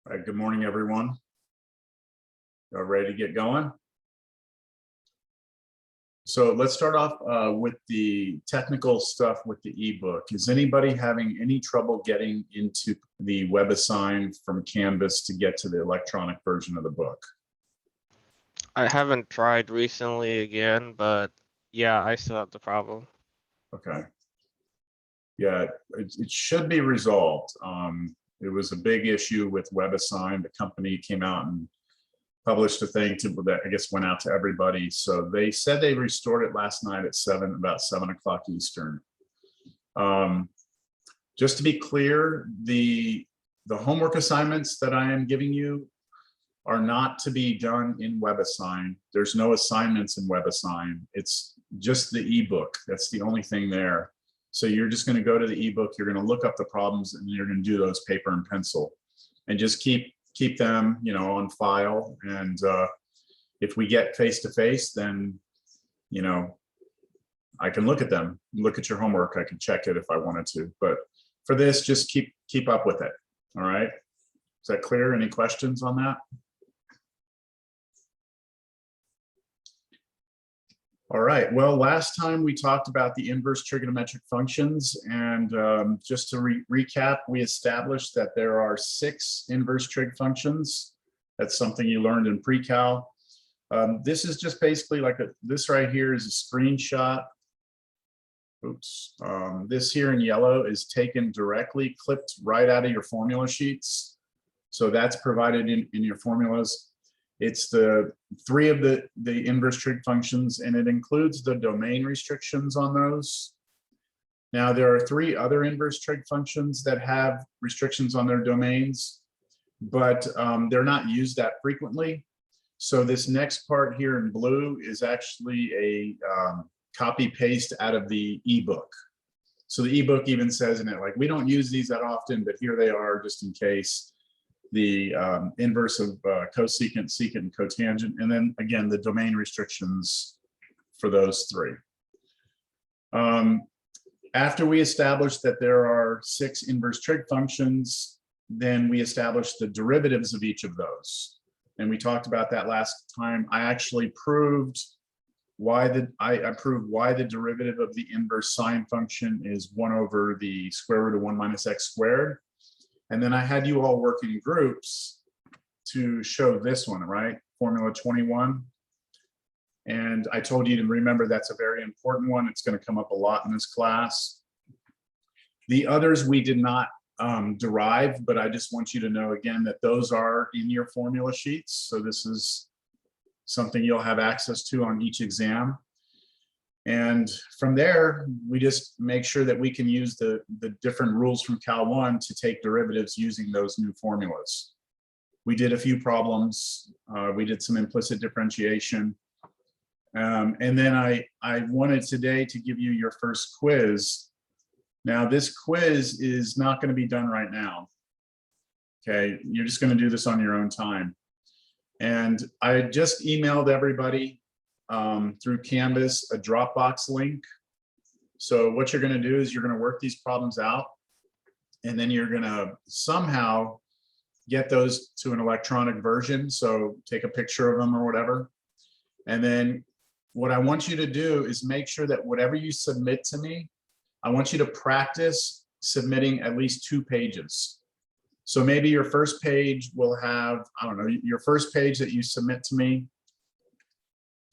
All right, good morning, everyone. Y'all ready to get going? So let's start off with the technical stuff with the ebook. Is anybody having any trouble getting into the WebAssign from Canvas to get to the electronic version of the book? I haven't tried recently again, but yeah, I still have the problem. Okay. Yeah, it should be resolved. It was a big issue with WebAssign. The company came out and published a thing that I guess went out to everybody. So they said they restored it last night at about 7 o'clock Eastern. Just to be clear, the homework assignments that I am giving you are not to be done in WebAssign. There's no assignments in WebAssign. It's just the ebook. That's the only thing there. So you're just going to go to the ebook. You're going to look up the problems, and you're going to do those paper and pencil, and just keep them, on file. And if we get face to face, then I can look at them, look at your homework. I can check it if I wanted to. But for this, just keep up with it. All right. Is that clear? Any questions on that? All right, well, last time we talked about the inverse trigonometric functions, and just to recap, we established that there are 6 inverse trig functions. That's something you learned in pre-cal. This is just basically like this right here is a screenshot. Oops, this here in yellow is taken directly, clipped right out of your formula sheets. So that's provided in your formulas. It's the 3 of the inverse trig functions, and it includes the domain restrictions on those. Now, there are 3 other inverse trig functions that have restrictions on their domains, but they're not used that frequently. So this next part here in blue is actually a copy paste out of the ebook. So the ebook even says in it, like, we don't use these that often, but here they are just in case. The inverse of cosecant, secant, and cotangent, and then again the domain restrictions for those 3. After we established that there are 6 inverse trig functions, then we established the derivatives of each of those, and we talked about that last time. I actually proved why the derivative of the inverse sine function is 1 over the square root of 1 minus x squared. And then I had you all work in groups to show this one, right? Formula 21. And I told you to remember that's a very important one. It's going to come up a lot in this class. The others we did not derive, but I just want you to know again that those are in your formula sheets. So this is something you'll have access to on each exam. And from there, we just make sure that we can use the different rules from Cal 1 to take derivatives using those new formulas. We did a few problems. We did some implicit differentiation. And then I wanted today to give you your first quiz. Now, this quiz is not going to be done right now. Okay, you're just going to do this on your own time. And I just emailed everybody through Canvas a Dropbox link. So what you're going to do is you're going to work these problems out, and then you're going to somehow get those to an electronic version. So take a picture of them or whatever. And then what I want you to do is make sure that whatever you submit to me, I want you to practice submitting at least 2 pages. So maybe your first page will have, I don't know, your first page that you submit to me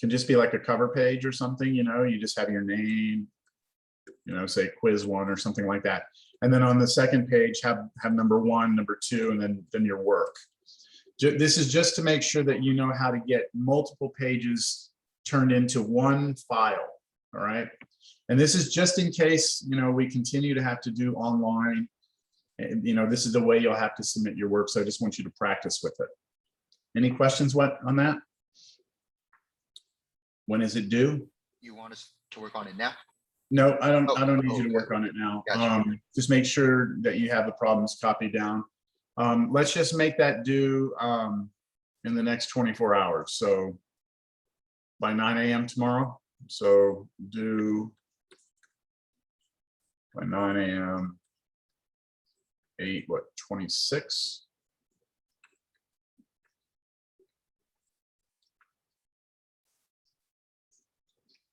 can just be like a cover page or something, you just have your name, say quiz 1 or something like that. And then on the second page, have number 1, number 2, and then your work. This is just to make sure that you know how to get multiple pages turned into one file, all right? And this is just in case, we continue to have to do online. And, this is the way you'll have to submit your work. So I just want you to practice with it. Any questions on that? When is it due? You want us to work on it now? No, I don't need you to work on it now. Gotcha. Just make sure that you have the problems copied down. Let's just make that due in the next 24 hours. So by 9 a.m. tomorrow. So due by 9 a.m. 26.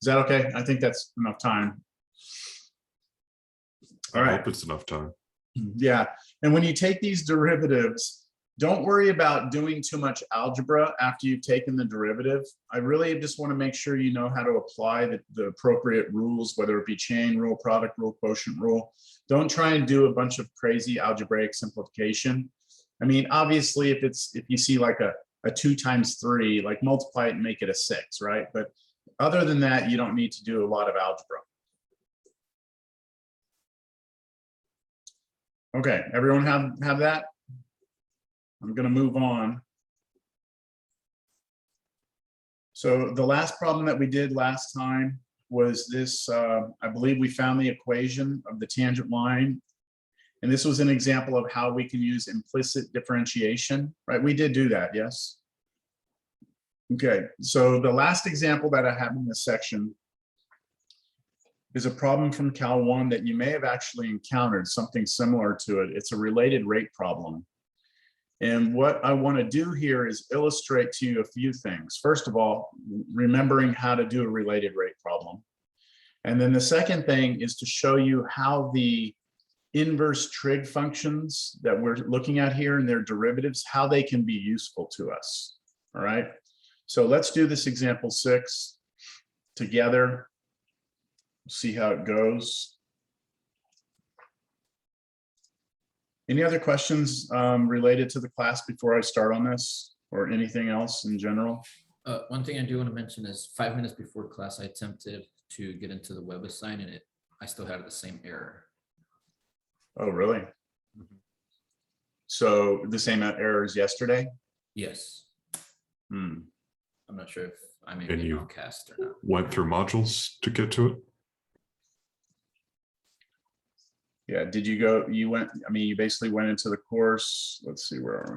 Is that okay? I think that's enough time. All I right. hope it's enough time. Yeah, and when you take these derivatives, don't worry about doing too much algebra after you've taken the derivative. I really just want to make sure you know how to apply the appropriate rules, whether it be chain rule, product rule, quotient rule. Don't try and do a bunch of crazy algebraic simplification. I mean, obviously, if you see like a 2 times 3, like multiply it and make it a 6, right? But other than that, you don't need to do a lot of algebra. Okay, everyone have that? I'm going to move on. So the last problem that we did last time was this, I believe we found the equation of the tangent line. And this was an example of how we can use implicit differentiation, right? We did do that, yes? Okay, so the last example that I have in this section is a problem from Cal 1 that you may have actually encountered, something similar to it. It's a related rate problem. And what I want to do here is illustrate to you a few things. First of all, remembering how to do a related rate problem. And then the second thing is to show you how the inverse trig functions that we're looking at here and their derivatives, how they can be useful to us. All right. So let's do this example 6 together. See how it goes. Any other questions related to the class before I start on this, or anything else in general? One thing I do want to mention is 5 minutes before class, I attempted to get into the WebAssign and I still had the same error. Oh, really? Mhm. So the same error as yesterday? Yes, Hmm. I'm not sure if I may And be you- on cast or not. Went through modules to get to it. Yeah, did you go, you went, I mean, you basically went into the course. Let's see, where are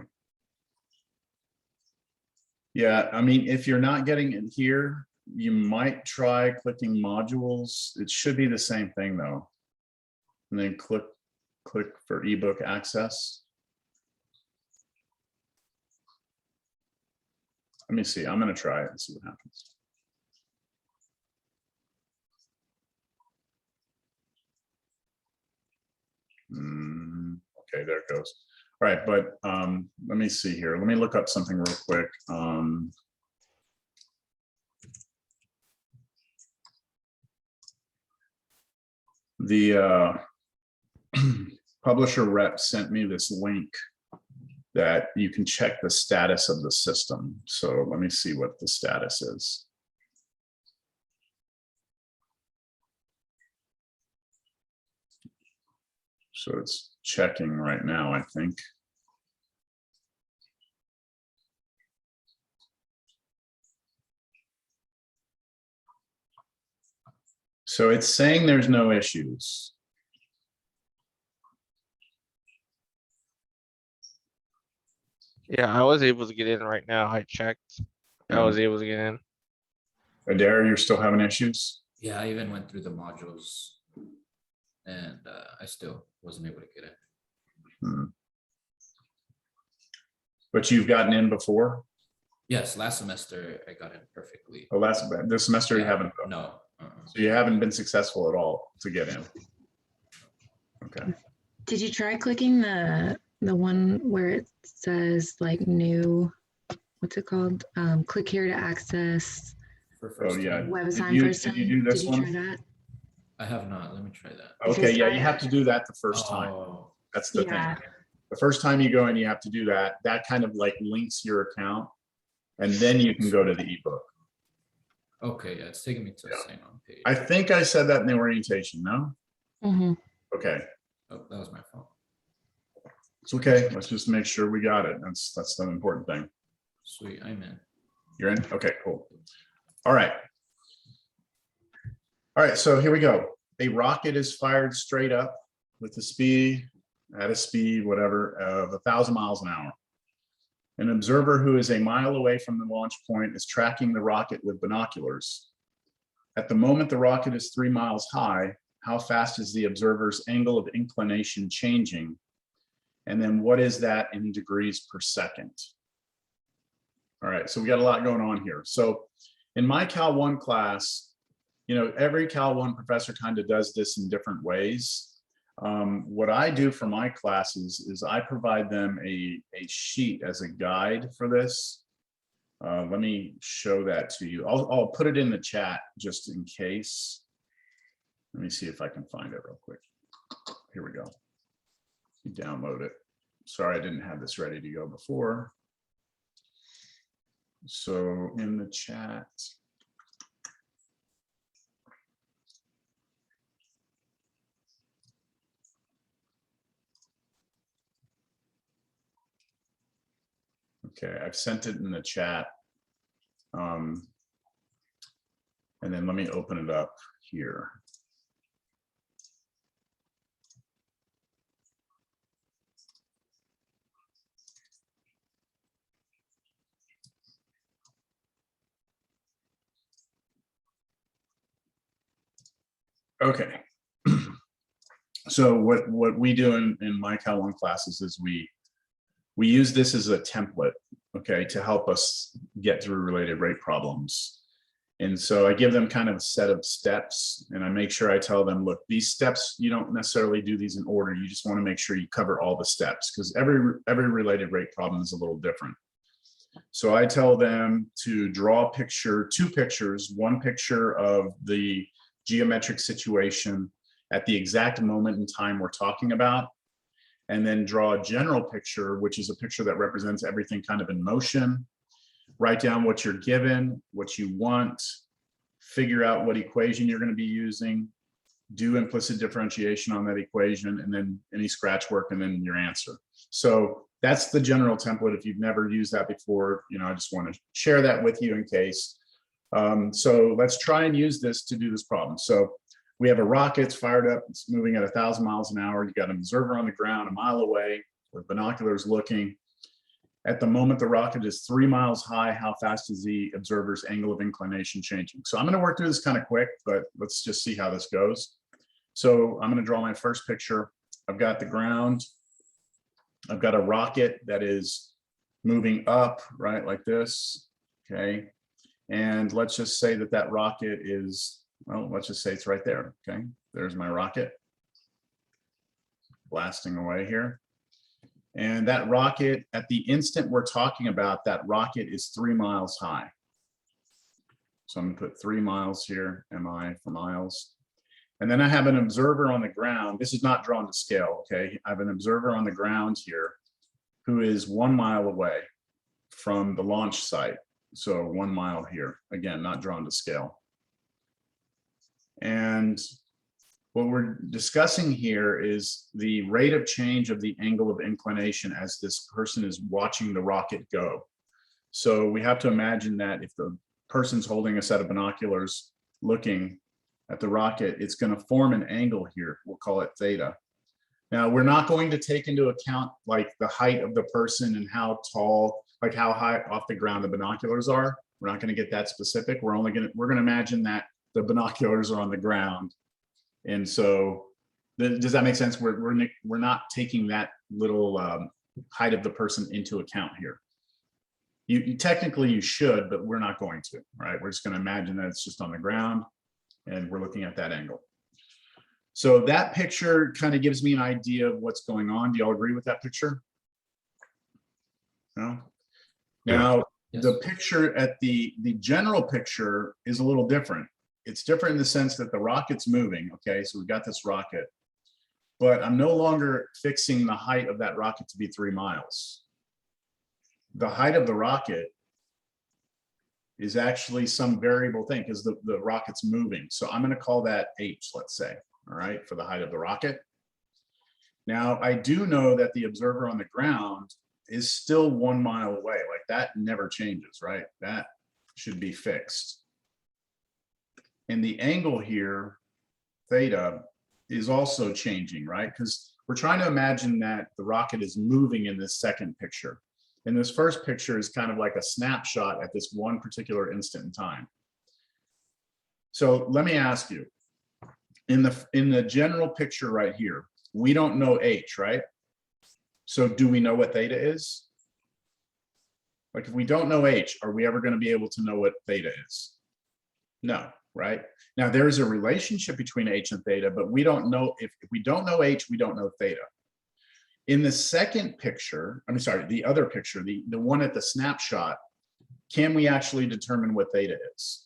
we? Yeah, I mean, if you're not getting it here, you might try clicking modules. It should be the same thing though. And then click for ebook access. Let me see, I'm gonna try it and see what happens. Okay, there it goes. All right, but let me see here. Let me look up something real quick. The publisher rep sent me this link that you can check the status of the system. So let me see what the status is. So it's checking right now, I think. So it's saying there's no issues. Yeah, I was able to get in right now. I checked. I was able to get in. Adair, you're still having issues? Yeah, I even went through the modules and I still wasn't able to get it. Hmm. But you've gotten in before? Yes, last semester I got in perfectly. Oh, this semester you Yeah, haven't. No. So you haven't been successful at all to get in. Okay. Did you try clicking the one where it says like new, what's it called? Click here to access For first yeah. time. WebAssign you- first did time? you do this Did you one? try that? I have not. Let me try that. Okay, Because yeah, you have to do that the first time. Oh, That's the Yeah. thing. The first time you go in, you have to do that. That kind of like links your account. And then you can go to the ebook. okay. Yeah, it's taking me to Yeah. a sign on page. I think I said that in the orientation, no? Mhm. Okay, Oh, that was my fault. it's okay. Let's just make sure we got it. That's the important thing. Sweet, I'm in. You're in? Okay, cool. All right. All right, so here we go. A rocket is fired straight up with a speed, whatever, of 1,000 miles an hour. An observer who is a mile away from the launch point is tracking the rocket with binoculars. At the moment the rocket is 3 miles high, how fast is the observer's angle of inclination changing? And then what is that in degrees per second? All right, so we got a lot going on here. So in my Cal 1 class, you know, every Cal 1 professor kind of does this in different ways. What I do for my classes is I provide them a sheet as a guide for this. Let me show that to you. I'll put it in the chat just in case. Let me see if I can find it real quick. Here we go. You download it. Sorry, I didn't have this ready to go before. So in the chat. Okay, I've sent it in the chat. And then let me open it up here. Okay. So what we do in my Cal 1 classes is we use this as a template, okay, to help us get through related rate problems. And so I give them kind of a set of steps, and I make sure I tell them, look, these steps, you don't necessarily do these in order. You just want to make sure you cover all the steps, because every related rate problem is a little different. So I tell them to draw a picture, two pictures, one picture of the geometric situation at the exact moment in time we're talking about, and then draw a general picture, which is a picture that represents everything kind of in motion. Write down what you're given, what you want, figure out what equation you're going to be using, do implicit differentiation on that equation, and then any scratch work, and then your answer. So that's the general template. If you've never used that before, you know, I just want to share that with you in case. So let's try and use this to do this problem. So we have a rocket, it's fired up, it's moving at 1,000 miles an hour. You got an observer on the ground a mile away with binoculars looking. At the moment the rocket is 3 miles high, how fast is the observer's angle of inclination changing? So I'm going to work through this kind of quick, but let's just see how this goes. So I'm going to draw my first picture. I've got the ground. I've got a rocket that is moving up, right, like this, okay? And let's just say that that rocket is, well, let's just say it's right there, okay? There's my rocket blasting away here. And that rocket, at the instant we're talking about, that rocket is 3 miles high. So I'm gonna put 3 miles here, MI for miles. And then I have an observer on the ground. This is not drawn to scale, okay? I have an observer on the ground here who is 1 mile away from the launch site. So 1 mile here, again, not drawn to scale. And what we're discussing here is the rate of change of the angle of inclination as this person is watching the rocket go. So we have to imagine that if the person's holding a set of binoculars looking at the rocket, it's going to form an angle here. We'll call it theta. Now, we're not going to take into account like the height of the person and how tall, like how high off the ground the binoculars are. We're not going to get that specific. We're going to imagine that the binoculars are on the ground. And so does that make sense? We're not taking that little height of the person into account here. You technically you should, but we're not going to, right? We're just going to imagine that it's just on the ground and we're looking at that angle. So that picture kind of gives me an idea of what's going on. Do you all agree with that picture? No? Now, Yes. the picture at the general picture is a little different. It's different in the sense that the rocket's moving, okay? So we've got this rocket, but I'm no longer fixing the height of that rocket to be 3 miles. The height of the rocket is actually some variable thing because the rocket's moving. So I'm going to call that h, let's say, all right, for the height of the rocket. Now, I do know that the observer on the ground is still 1 mile away. Like that never changes, right? That should be fixed. And the angle here, theta, is also changing, right? Because we're trying to imagine that the rocket is moving in this second picture. And this first picture is kind of like a snapshot at this one particular instant in time. So let me ask you, in the general picture right here, we don't know h, right? So do we know what theta is? Like if we don't know h, are we ever going to be able to know what theta is? No. right? Now there's a relationship between h and theta, but we don't know if we don't know h, we don't know theta. In the second picture, I'm sorry, the other picture, the one at the snapshot, can we actually determine what theta is?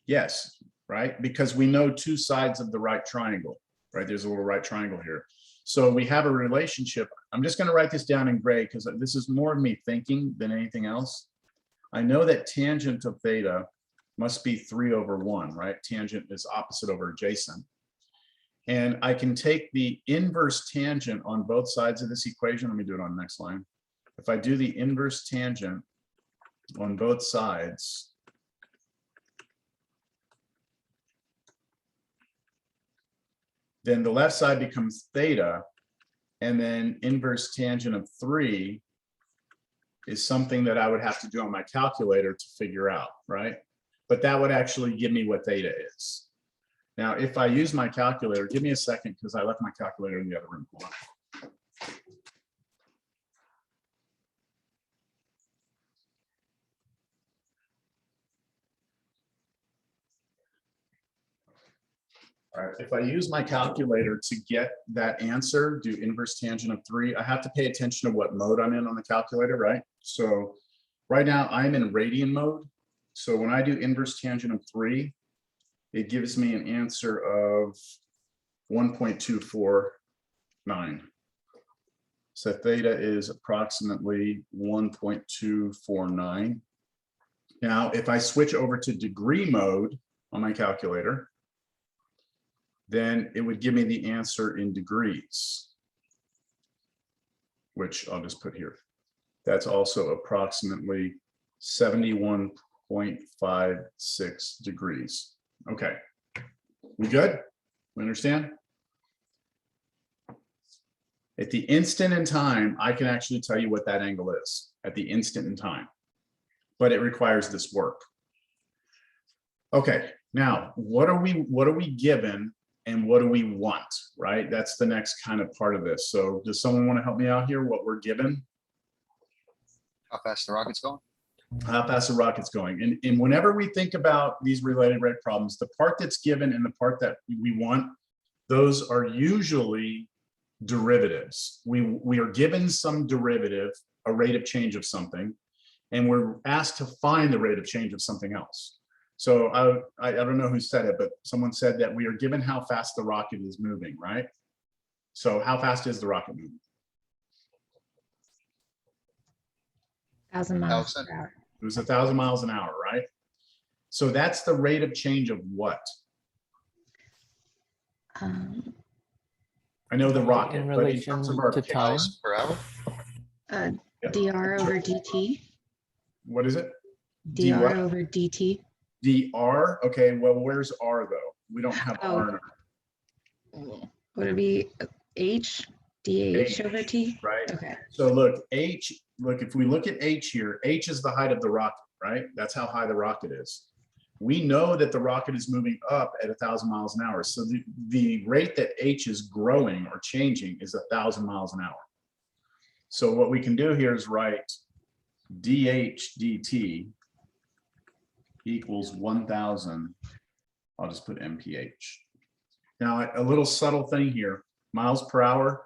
Yes, right? Because we know two sides of the right triangle, right? There's a little right triangle here. So we have a relationship. I'm just going to write this down in gray because this is more of me thinking than anything else. I know that tangent of theta must be 3/1, right? Tangent is opposite over adjacent. And I can take the inverse tangent on both sides of this equation. Let me do it on the next line. If I do the inverse tangent on both sides, then the left side becomes theta, and then inverse tangent of 3 is something that I would have to do on my calculator to figure out, right? But that would actually give me what theta is. Now, if I use my calculator, give me a second because I left my calculator in the other room. Hold on. All right, if I use my calculator to get that answer, do inverse tangent of 3, I have to pay attention to what mode I'm in on the calculator, right? So right now I'm in radian mode. So when I do inverse tangent of 3, it gives me an answer of 1.249. So theta is approximately 1.249. Now, if I switch over to degree mode on my calculator, then it would give me the answer in degrees, which I'll just put here. That's also approximately 71.56 degrees. Okay, we good? We understand? At the instant in time, I can actually tell you what that angle is at the instant in time, but it requires this work. Okay, now what are we given and what do we want, right? That's the next kind of part of this. So does someone want to help me out here? What we're given? How fast the rocket's going? How fast the rocket's going. And whenever we think about these related rate problems, the part that's given and the part that we want, those are usually derivatives. We are given some derivative, a rate of change of something, and we're asked to find the rate of change of something else. So I don't know who said it, but someone said that we are given how fast the rocket is moving, right? So how fast is the rocket moving? 1,000 miles 1,000. per hour. It was 1,000 miles an hour, right? So that's the rate of change of what? Um, I know the rocket, In but in relation terms of our to time? Miles per hour? uh, Yeah. dr over dt. What is it? D dr what? over dt. dr. Okay, well, where's r though? We don't have Oh. r in our Would it be h dh H, over t? right? Okay. So look, if we look at h here, h is the height of the rocket, right? That's how high the rocket is. We know that the rocket is moving up at 1,000 miles an hour. So the rate that h is growing or changing is 1,000 miles an hour. So what we can do here is write dh dt equals 1,000. I'll just put mph. Now, a little subtle thing here, miles per hour,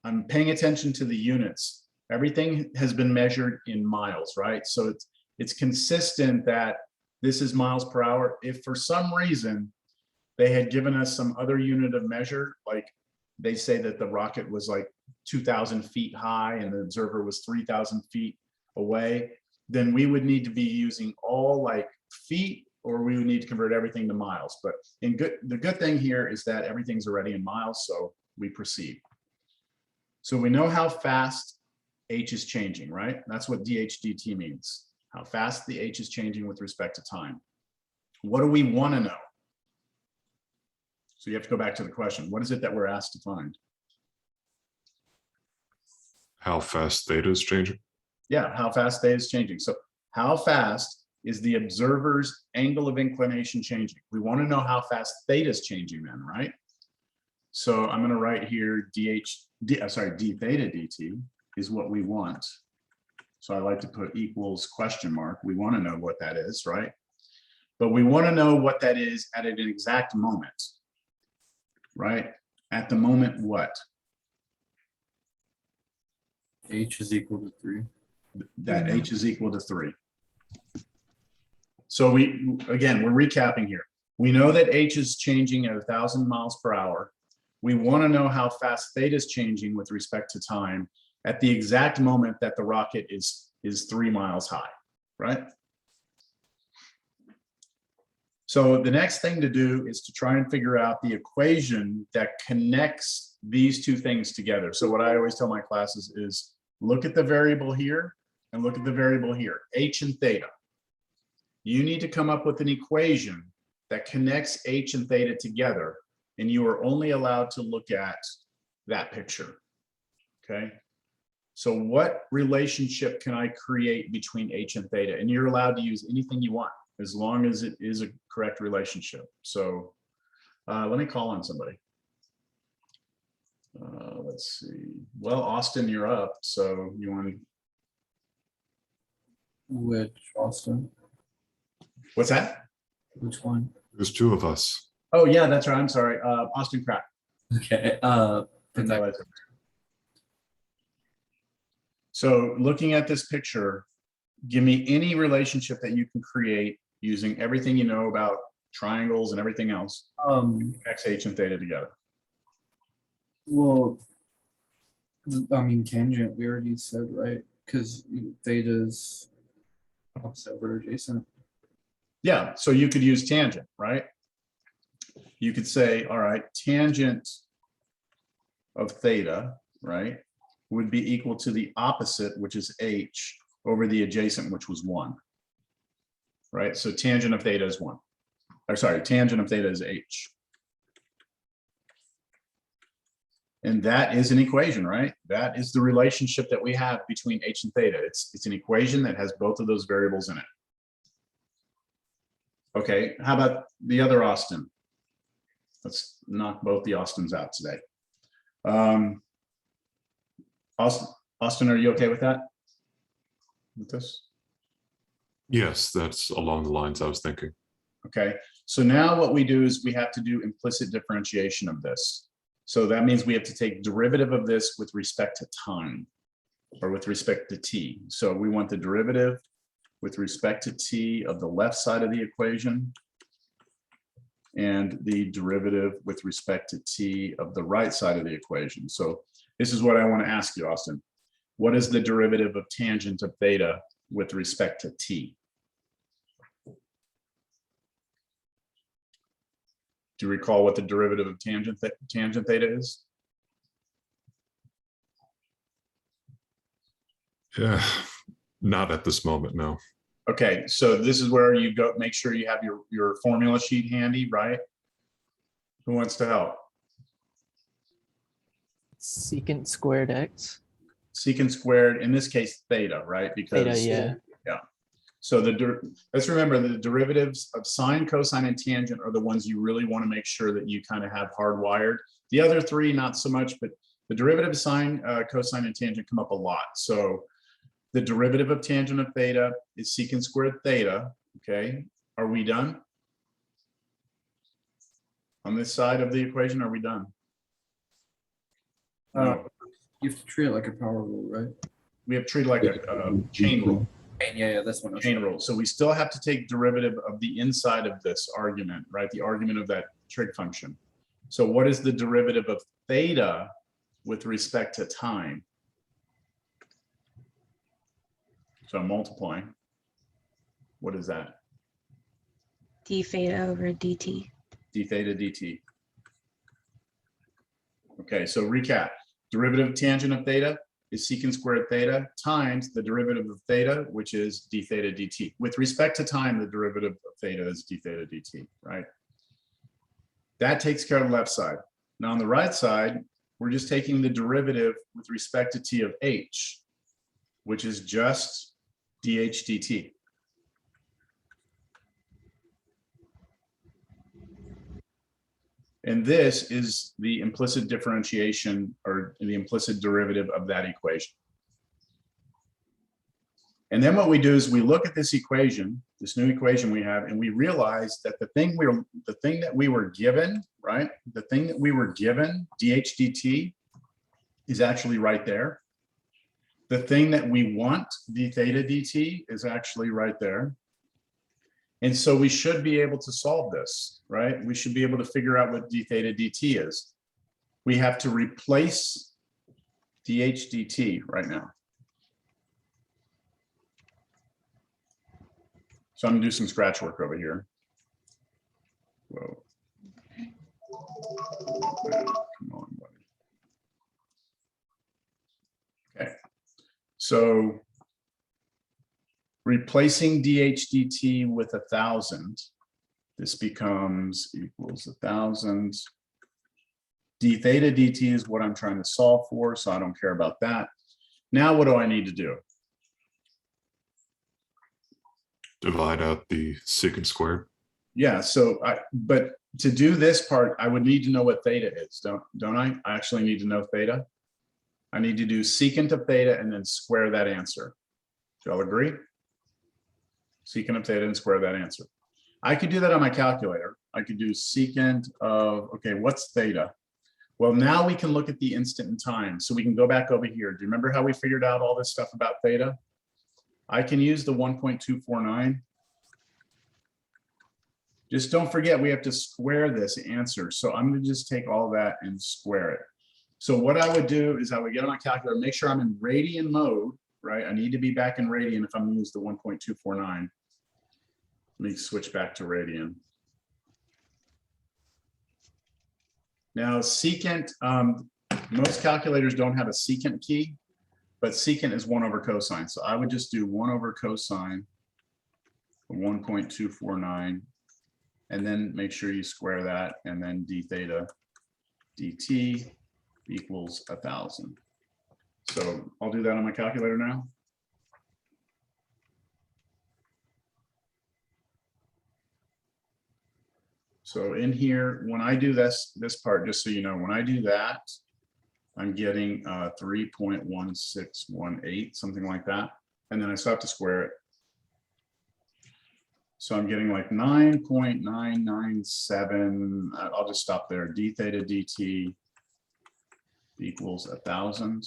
I'm paying attention to the units. Everything has been measured in miles, right? So it's consistent that this is miles per hour. If for some reason they had given us some other unit of measure, like they say that the rocket was like 2,000 feet high and the observer was 3,000 feet away, then we would need to be using all like feet, or we would need to convert everything to miles. But the good thing here is that everything's already in miles, so we proceed. So we know how fast h is changing, right? That's what dh dt means, how fast the h is changing with respect to time. What do we want to know? So you have to go back to the question. What is it that we're asked to find? How fast theta is changing? Yeah, how fast theta is changing. So how fast is the observer's angle of inclination changing? We want to know how fast theta is changing then, right? So I'm going to write here d theta dt is what we want. So I like to put equals question mark. We want to know what that is, right? But we want to know what that is at an exact moment, right? At the moment, what? H is equal to 3. That H is equal to 3. So again, we're recapping here. We know that H is changing at 1,000 miles per hour. We want to know how fast theta is changing with respect to time at the exact moment that the rocket is 3 miles high, right? So the next thing to do is to try and figure out the equation that connects these two things together. So what I always tell my classes is look at the variable here and look at the variable here, H and theta. You need to come up with an equation that connects H and theta together, and you are only allowed to look at that picture, okay? So what relationship can I create between H and theta? And you're allowed to use anything you want, as long as it is a correct relationship. So let me call on somebody. Let's see. Well, Austin, you're up. So you want to, Which Austin? what's that? Which one? There's 2 of us. Oh yeah, that's right. I'm sorry. Austin Crack. Okay. So looking at this picture, give me any relationship that you can create using everything you know about triangles and everything else. X, H, and theta together. Well, I mean, tangent, we already said, right? Because theta's opposite over adjacent. Yeah, so you could use tangent, right? You could say, all right, tangent of theta, right, would be equal to the opposite, which is H, over the adjacent, which was 1. Right, so tangent of theta is 1. Or sorry, tangent of theta is H. And that is an equation, right? That is the relationship that we have between H and theta. It's an equation that has both of those variables in it. Okay, how about the other Austin? Let's knock both the Austins out today. Austin, are you okay with that? With this? Yes, that's along the lines I was thinking. Okay, so now what we do is we have to do implicit differentiation of this. So that means we have to take derivative of this with respect to time, or with respect to t. So we want the derivative with respect to t of the left side of the equation, and the derivative with respect to t of the right side of the equation. So this is what I want to ask you, Austin. What is the derivative of tangent of theta with respect to t? Do you recall what the derivative of tangent theta is? Yeah, not at this moment, no. Okay, so this is where you go, make sure you have your formula sheet handy, right? Who wants to help? Secant squared x. Secant squared, in this case, theta, right? Because Theta, yeah. So let's remember the derivatives of sine, cosine, and tangent are the ones you really want to make sure that you kind of have hardwired. The other three, not so much, but the derivative of sine, cosine, and tangent come up a lot. So the derivative of tangent of theta is secant squared theta. Okay, are we done? On this side of the equation, are we done? No, You have to treat it like a power rule, right? we have treated like a chain rule. Yeah, this one. Chain rule. So we still have to take derivative of the inside of this argument, right? The argument of that trig function. So what is the derivative of theta with respect to time? So I'm multiplying. What is that? d theta over dt. D theta dt. Okay, so recap. Derivative of tangent of theta is secant squared theta times the derivative of theta, which is d theta dt. With respect to time, the derivative of theta is d theta dt, right? That takes care of the left side. Now on the right side, we're just taking the derivative with respect to t of h, which is just dh dt. And this is the implicit differentiation or the implicit derivative of that equation. And then what we do is we look at this equation, this new equation we have, and we realize that the thing that we were given, right? The thing that we were given, dH dt, is actually right there. The thing that we want, d theta dt, is actually right there. And so we should be able to solve this, right? We should be able to figure out what d theta dt is. We have to replace dH dt right now. So I'm gonna do some scratch work over here. Whoa. Come on, buddy. Okay, so replacing dH dt with 1,000, this becomes equals 1,000. D theta dt is what I'm trying to solve for, so I don't care about that. Now what do I need to do? Divide out the secant squared. Yeah, so but to do this part, I would need to know what theta is, don't I? I actually need to know theta. I need to do secant of theta and then square that answer. Do y'all agree? Secant of theta and square that answer. I could do that on my calculator. I could do secant of, okay, what's theta? Well, now we can look at the instant in time. So we can go back over here. Do you remember how we figured out all this stuff about theta? I can use the 1.249. Just don't forget, we have to square this answer. So I'm gonna just take all that and square it. So what I would do is I would get on my calculator, make sure I'm in radian mode, right? I need to be back in radian if I'm gonna use the 1.249. Let me switch back to radian. Now secant, most calculators don't have a secant key, but secant is 1 over cosine. So I would just do 1 over cosine of 1.249, and then make sure you square that, and then d theta dt equals 1,000. So I'll do that on my calculator now. So in here, when I do this part, just so you know, when I do that, I'm getting 3.1618, something like that. And then I still have to square it. So I'm getting like 9.997. I'll just stop there. D theta dt equals 1,000.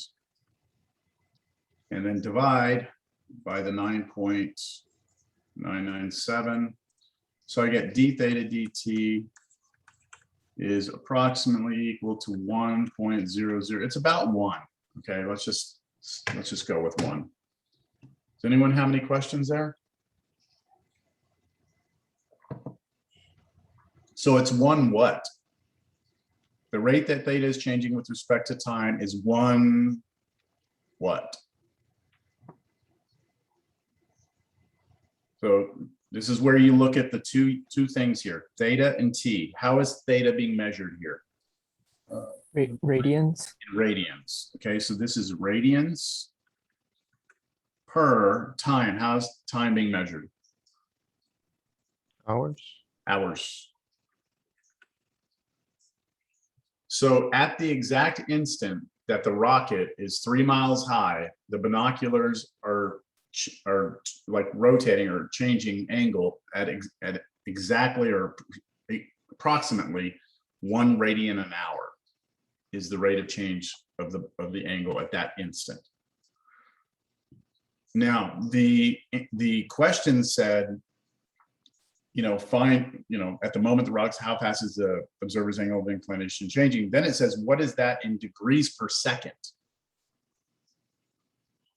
And then divide by the 9.997. So I get d theta dt is approximately equal to 1.00. It's about 1. Okay, let's just go with 1. Does anyone have any questions there? So it's 1 what? The rate that theta is changing with respect to time is 1 what? So this is where you look at the two things here, theta and t. How is theta being measured here? Radians. In radians. Okay, so this is radians per time. How's time being measured? Hours. Hours. So at the exact instant that the rocket is 3 miles high, the binoculars are like rotating or changing angle at exactly or approximately 1 radian an hour is the rate of change of the angle at that instant. Now the question said, you know, find, you know, at the moment the rock's, how fast is the observer's angle of inclination changing? Then it says, what is that in degrees per second?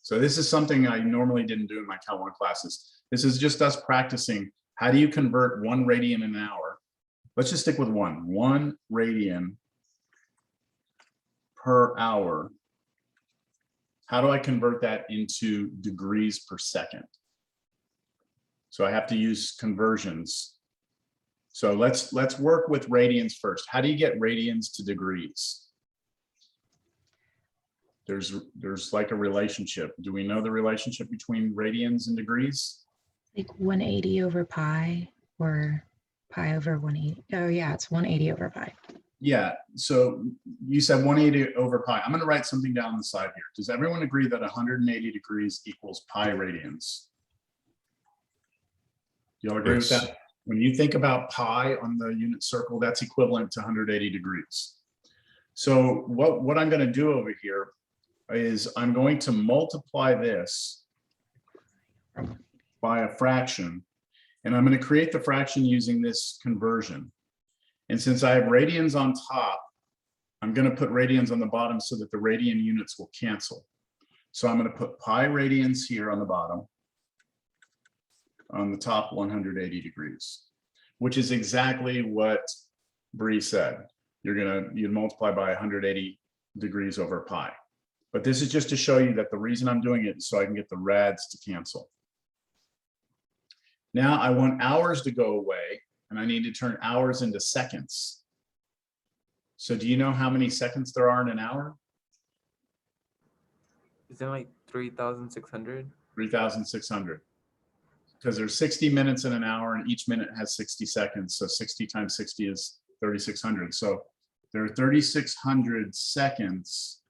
So this is something I normally didn't do in my Cal 1 classes. This is just us practicing. How do you convert 1 radian an hour? Let's just stick with 1 radian per hour. How do I convert that into degrees per second? So I have to use conversions. So let's work with radians first. How do you get radians to degrees? There's like a relationship. Do we know the relationship between radians and degrees? Like 180 over pi, or pi over 180. Oh yeah, it's 180 over pi. Yeah, so you said 180 over pi. I'm gonna write something down on the side here. Does everyone agree that 180 degrees equals pi radians? Do y'all agree with Yes. that? When you think about pi on the unit circle, that's equivalent to 180 degrees. So what I'm gonna do over here is I'm going to multiply this by a fraction, and I'm gonna create the fraction using this conversion. And since I have radians on top, I'm going to put radians on the bottom so that the radian units will cancel. So I'm going to put pi radians here on the bottom, on the top 180 degrees, which is exactly what Bree said. You multiply by 180 degrees over pi. But this is just to show you that the reason I'm doing it is so I can get the rads to cancel. Now I want hours to go away, and I need to turn hours into seconds. So do you know how many seconds there are in an hour? Isn't it like 3,600? 3,600. Because there's 60 minutes in an hour, and each minute has 60 seconds. So 60 times 60 is 3,600. So there are 3,600 seconds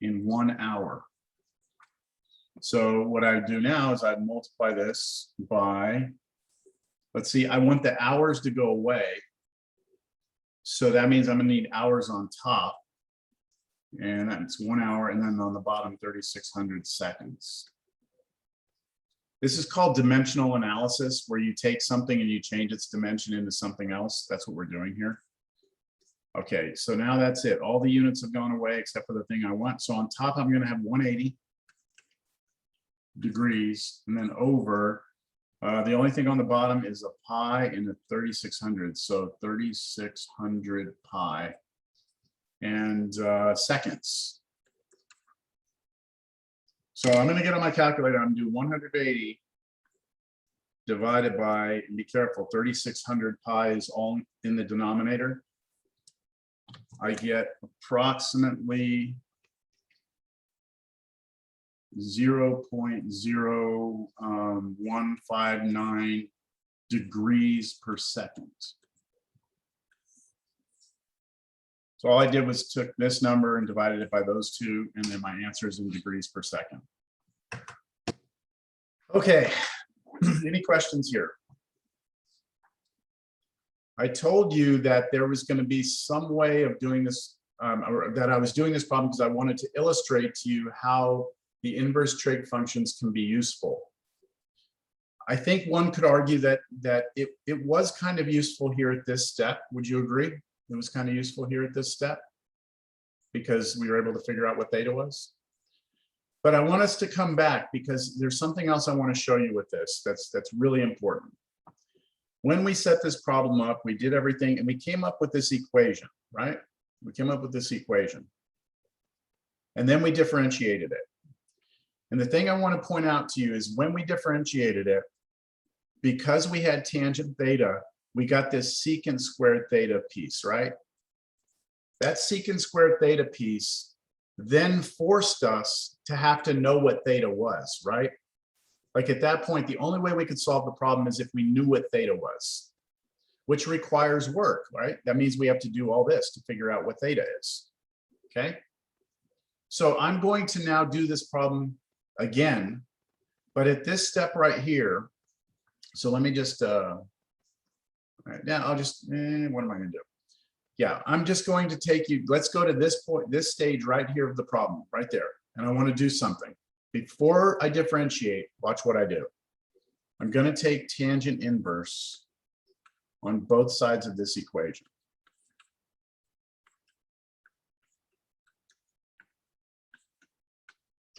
in 1 hour. So what I do now is I multiply this by, let's see, I want the hours to go away. So that means I'm gonna need hours on top. And that's 1 hour, and then on the bottom, 3,600 seconds. This is called dimensional analysis, where you take something and you change its dimension into something else. That's what we're doing here. Okay, so now that's it. All the units have gone away except for the thing I want. So on top, I'm gonna have 180 degrees, and then over, the only thing on the bottom is a pi and a 3,600. So 3,600 pi and seconds. So I'm going to get on my calculator. I'm going to do 180 divided by, and be careful, 3,600 pi is all in the denominator. I get approximately 0.0159 degrees per second. So all I did was took this number and divided it by those two, and then my answer is in degrees per second. Okay, any questions here? I told you that there was going to be some way of doing this, or that I was doing this problem because I wanted to illustrate to you how the inverse trig functions can be useful. I think one could argue that it was kind of useful here at this step. Would you agree? It was kind of useful here at this step because we were able to figure out what theta was. But I want us to come back because there's something else I want to show you with this that's really important. When we set this problem up, we did everything and we came up with this equation, right? We came up with this equation. And then we differentiated it. And the thing I want to point out to you is when we differentiated it, because we had tangent theta, we got this secant squared theta piece, right? That secant squared theta piece then forced us to have to know what theta was, right? Like at that point, the only way we could solve the problem is if we knew what theta was, which requires work, right? That means we have to do all this to figure out what theta is, okay? So I'm going to now do this problem again, but at this step right here, so let me just, right now I'll just, what am I gonna do? Yeah, I'm just going to take you, let's go to this point, this stage right here of the problem, right there. And I wanna do something. Before I differentiate, watch what I do. I'm gonna take tangent inverse on both sides of this equation.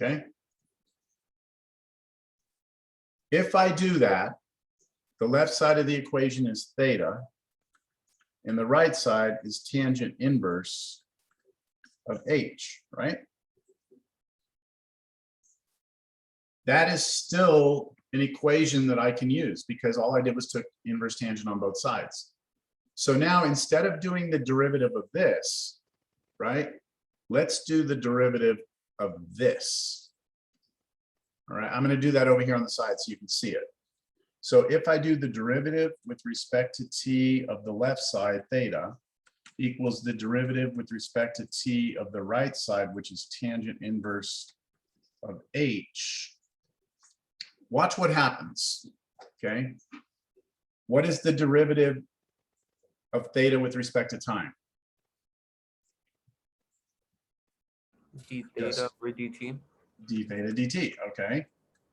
Okay. If I do that, the left side of the equation is theta, and the right side is tangent inverse of h, right? That is still an equation that I can use because all I did was took inverse tangent on both sides. So now instead of doing the derivative of this, right, let's do the derivative of this. All right, I'm going to do that over here on the side so you can see it. So if I do the derivative with respect to t of the left side, theta, equals the derivative with respect to t of the right side, which is tangent inverse of h. Watch what happens, okay? What is the derivative of theta with respect to time? d Yes. theta over dt. D theta dt, okay?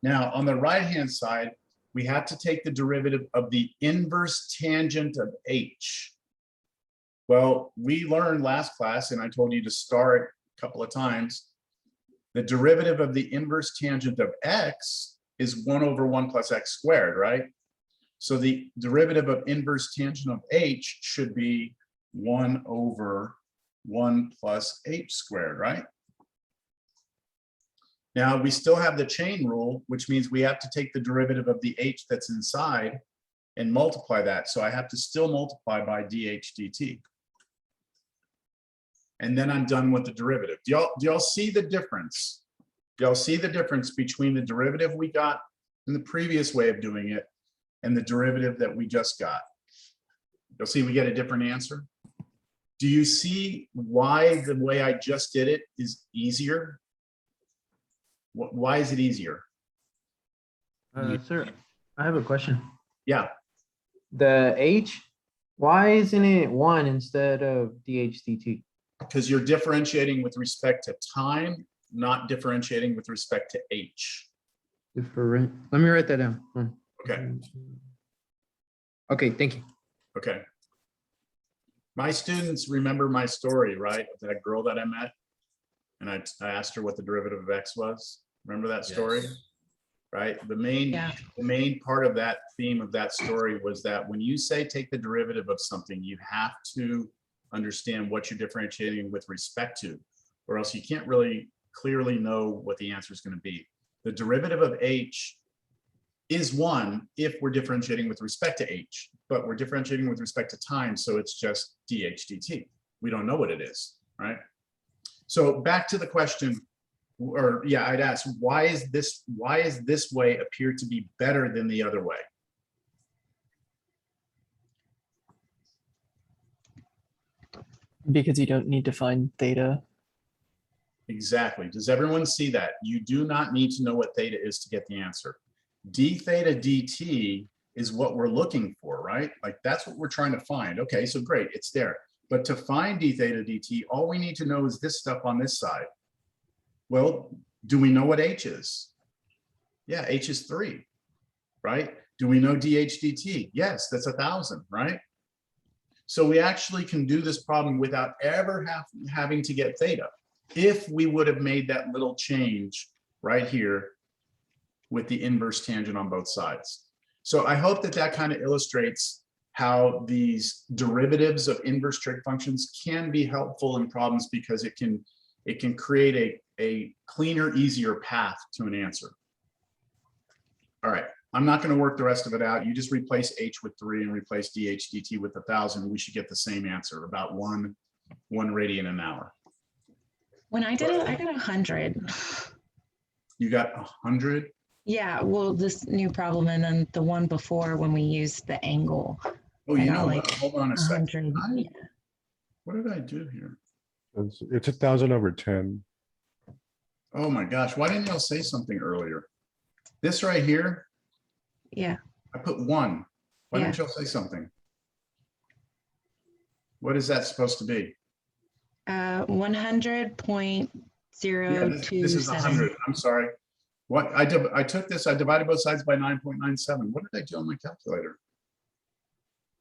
Now, on the right-hand side, we have to take the derivative of the inverse tangent of h. Well, we learned last class, and I told you to start a couple of times, the derivative of the inverse tangent of x is 1 over 1 plus x squared, right? So the derivative of inverse tangent of h should be 1 over 1 plus h squared, right? Now, we still have the chain rule, which means we have to take the derivative of the h that's inside and multiply that. So I have to still multiply by dh dt. And then I'm done with the derivative. Do y'all see the difference? Do y'all see the difference between the derivative we got in the previous way of doing it and the derivative that we just got? You'll see we get a different answer. Do you see why the way I just did it is easier? Why is it easier? Sir, I have a question. Yeah, The H, why isn't it 1 instead of dHdt? because you're differentiating with respect to time, not differentiating with respect to h. Different. Let me write that down. Okay, Okay, thank you. okay. My students remember my story, right? Of that girl that I met. And I asked her what the derivative of x was. Remember that story? Yes. Right? The Yeah. main part of that theme of that story was that when you say take the derivative of something, you have to understand what you're differentiating with respect to, or else you can't really clearly know what the answer is going to be. The derivative of h is 1 if we're differentiating with respect to h, but we're differentiating with respect to time, so it's just dh dt. We don't know what it is, right? So back to the question, or yeah, I'd ask, why is this way appear to be better than the other way? Because you don't need to find theta. Exactly. Does everyone see that? You do not need to know what theta is to get the answer. D theta dt is what we're looking for, right? Like that's what we're trying to find. Okay, so great, it's there. But to find d theta dt, all we need to know is this stuff on this side. Well, do we know what h is? Yeah, h is 3, right? Do we know dh dt? Yes, that's 1,000, right? So we actually can do this problem without ever having to get theta, if we would have made that little change right here with the inverse tangent on both sides. So I hope that that kind of illustrates how these derivatives of inverse trig functions can be helpful in problems, because it can create a cleaner, easier path to an answer. All right, I'm not going to work the rest of it out. You just replace h with 3 and replace dh dt with 1,000. We should get the same answer, about one radian an hour. When I did it, I got 100. You got 100? Yeah, well, this new problem, and then the one before when we used the angle, Oh, I you got know what? like Hold on a second. 100. Yeah. What did I do here? It's 1,000 over 10. Oh my gosh, why didn't y'all say something earlier? This right here, Yeah. I put 1. Why didn't y'all say something? What is that supposed to be? 100.027. Yeah, this is 100. I'm sorry. What I took this, I divided both sides by 9.97. What did I do on my calculator?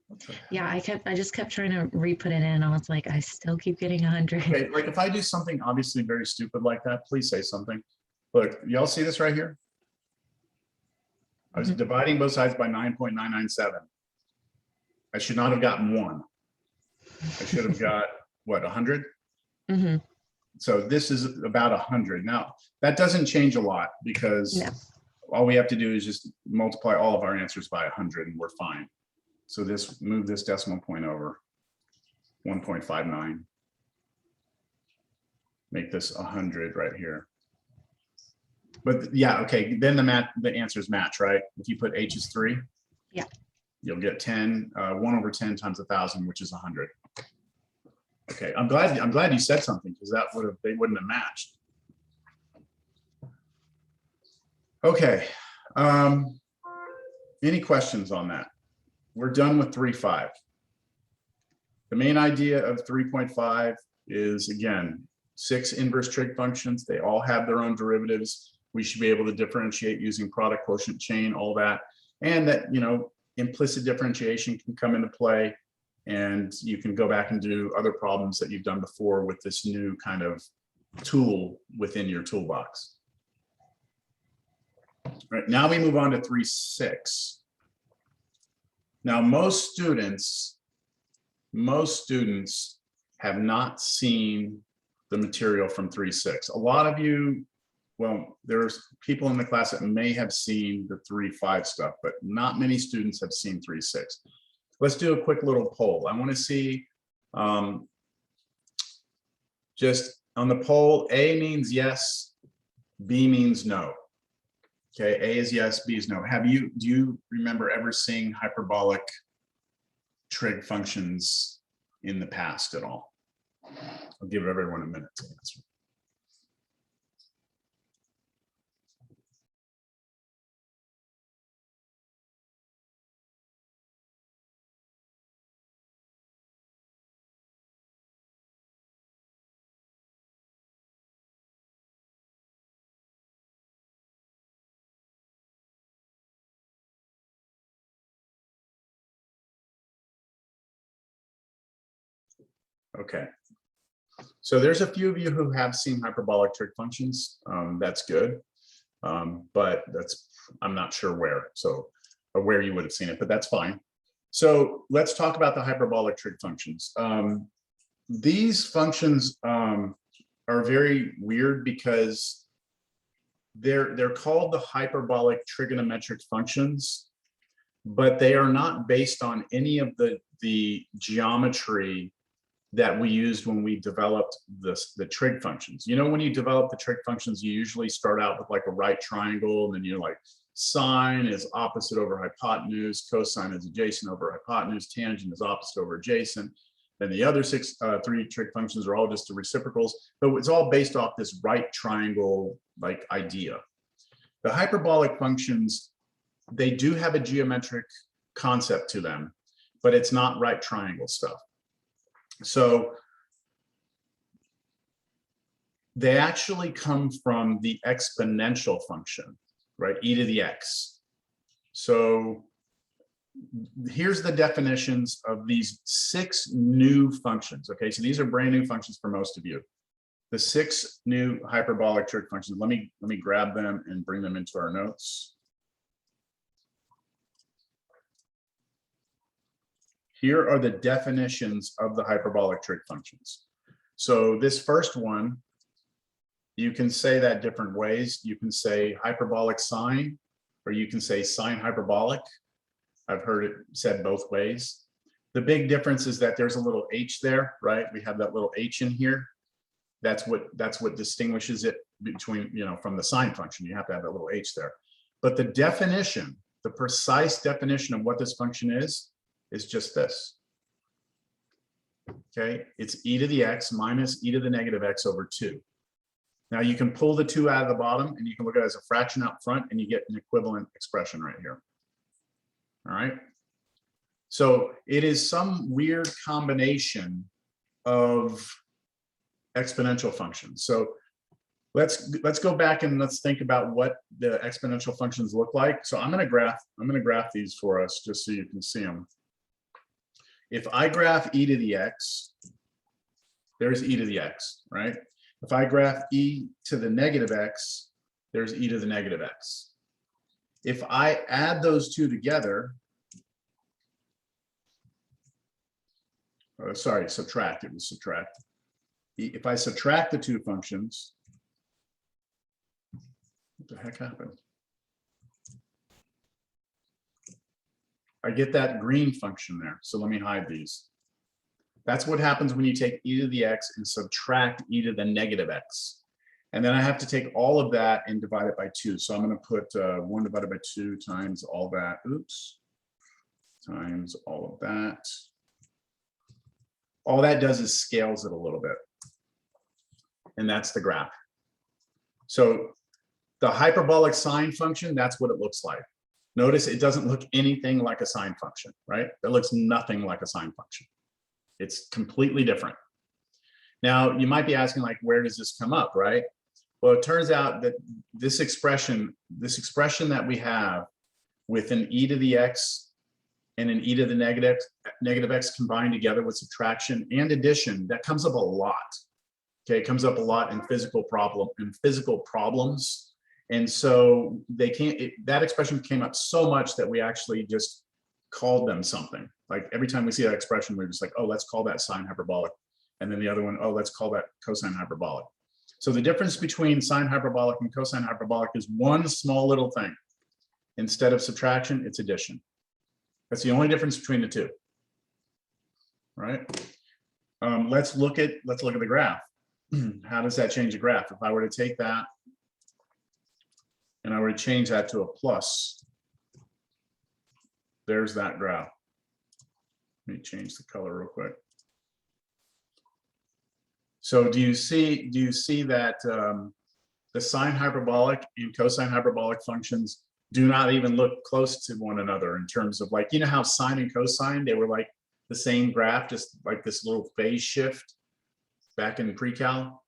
What the Yeah, I just kept trying to re-put it in. I was like, I still keep getting 100. Okay, like if I do something obviously very stupid like that, please say something. Look, y'all see this right here? I was dividing both sides by 9.997. I should not have gotten 1. I should have got, what, 100? Mhm. So this is about 100. Now, that doesn't change a lot, because No. all we have to do is just multiply all of our answers by 100 and we're fine. So this, move this decimal point over, 1.59. Make this 100 right here. But yeah, okay, then the answers match, right? If you put h is 3, Yeah. you'll get 10, 1 over 10 times 1,000, which is 100. Okay, I'm glad you said something because they wouldn't have matched. Okay. Any questions on that? We're done with 3.5. The main idea of 3.5 is, again, 6 inverse trig functions. They all have their own derivatives. We should be able to differentiate using product, quotient, chain, all that. And that, implicit differentiation can come into play, and you can go back and do other problems that you've done before with this new kind of tool within your toolbox. All right, now we move on to 3.6. Now, most students have not seen the material from 3.6. A lot of you, well, there's people in the class that may have seen the 3.5 stuff, but not many students have seen 3.6. Let's do a quick little poll. I want to see just on the poll, A means yes, B means no. Okay, A is yes, B is no. Do you remember ever seeing hyperbolic trig functions in the past at all? I'll give everyone a minute to answer. Okay. So there's a few of you who have seen hyperbolic trig functions. That's good. But I'm not sure where, or where you would have seen it, but that's fine. So let's talk about the hyperbolic trig functions. These functions are very weird because they're called the hyperbolic trigonometric functions, but they are not based on any of the geometry that we used when we developed the trig functions. When you develop the trig functions, you usually start out with like a right triangle, and then you're like, sine is opposite over hypotenuse, cosine is adjacent over hypotenuse, tangent is opposite over adjacent. Then the other three trig functions are all just the reciprocals, but it's all based off this right triangle like idea. The hyperbolic functions, they do have a geometric concept to them, but it's not right triangle stuff. So they actually come from the exponential function, right? E to the x. So here's the definitions of these 6 new functions. Okay, so these are brand new functions for most of you. The 6 new hyperbolic trig functions. Let me grab them and bring them into our notes. Here are the definitions of the hyperbolic trig functions. So this first one, you can say that different ways. You can say hyperbolic sine, or you can say sine hyperbolic. I've heard it said both ways. The big difference is that there's a little h there, right? We have that little h in here. That's what distinguishes it between, from the sine function. You have to have that little h there. But the definition, the precise definition of what this function is just this. Okay, it's e to the x minus e to the negative x over 2. Now you can pull the 2 out of the bottom, and you can look at it as a fraction out front, and you get an equivalent expression right here. All right. So it is some weird combination of exponential functions. So let's go back and let's think about what the exponential functions look like. So I'm going to graph these for us just so you can see them. If I graph e to the x, there's e to the x, right? If I graph e to the negative x, there's e to the negative x. If I add those two together, subtract, it was subtract. If I subtract the 2 functions, what the heck happened? I get that green function there. So let me hide these. That's what happens when you take e to the x and subtract e to the negative x. And then I have to take all of that and divide it by 2. So I'm going to put 1 divided by 2 times all that, times all of that. all that does is scales it a little bit. And that's the graph. So the hyperbolic sine function, that's what it looks like. Notice it doesn't look anything like a sine function, right? It looks nothing like a sine function. It's completely different. Now, you might be asking, like, where does this come up, right? Well, it turns out that this expression that we have with an e to the x and an e to the negative x combined together with subtraction and addition, that comes up a lot. Okay, it comes up a lot in physical problems. And so they can't, that expression came up so much that we actually just called them something. Like every time we see that expression, we're just like, oh, let's call that sine hyperbolic. And then the other one, oh, let's call that cosine hyperbolic. So the difference between sine hyperbolic and cosine hyperbolic is one small little thing. Instead of subtraction, it's addition. That's the only difference between the two. Right? Let's look at the graph. How does that change the graph? If I were to take that and I were to change that to a plus, there's that graph. Let me change the color real quick. So do you see that the sine hyperbolic and cosine hyperbolic functions do not even look close to one another in terms of, like, you know how sine and cosine, they were like the same graph, just like this little phase shift back in pre-cal.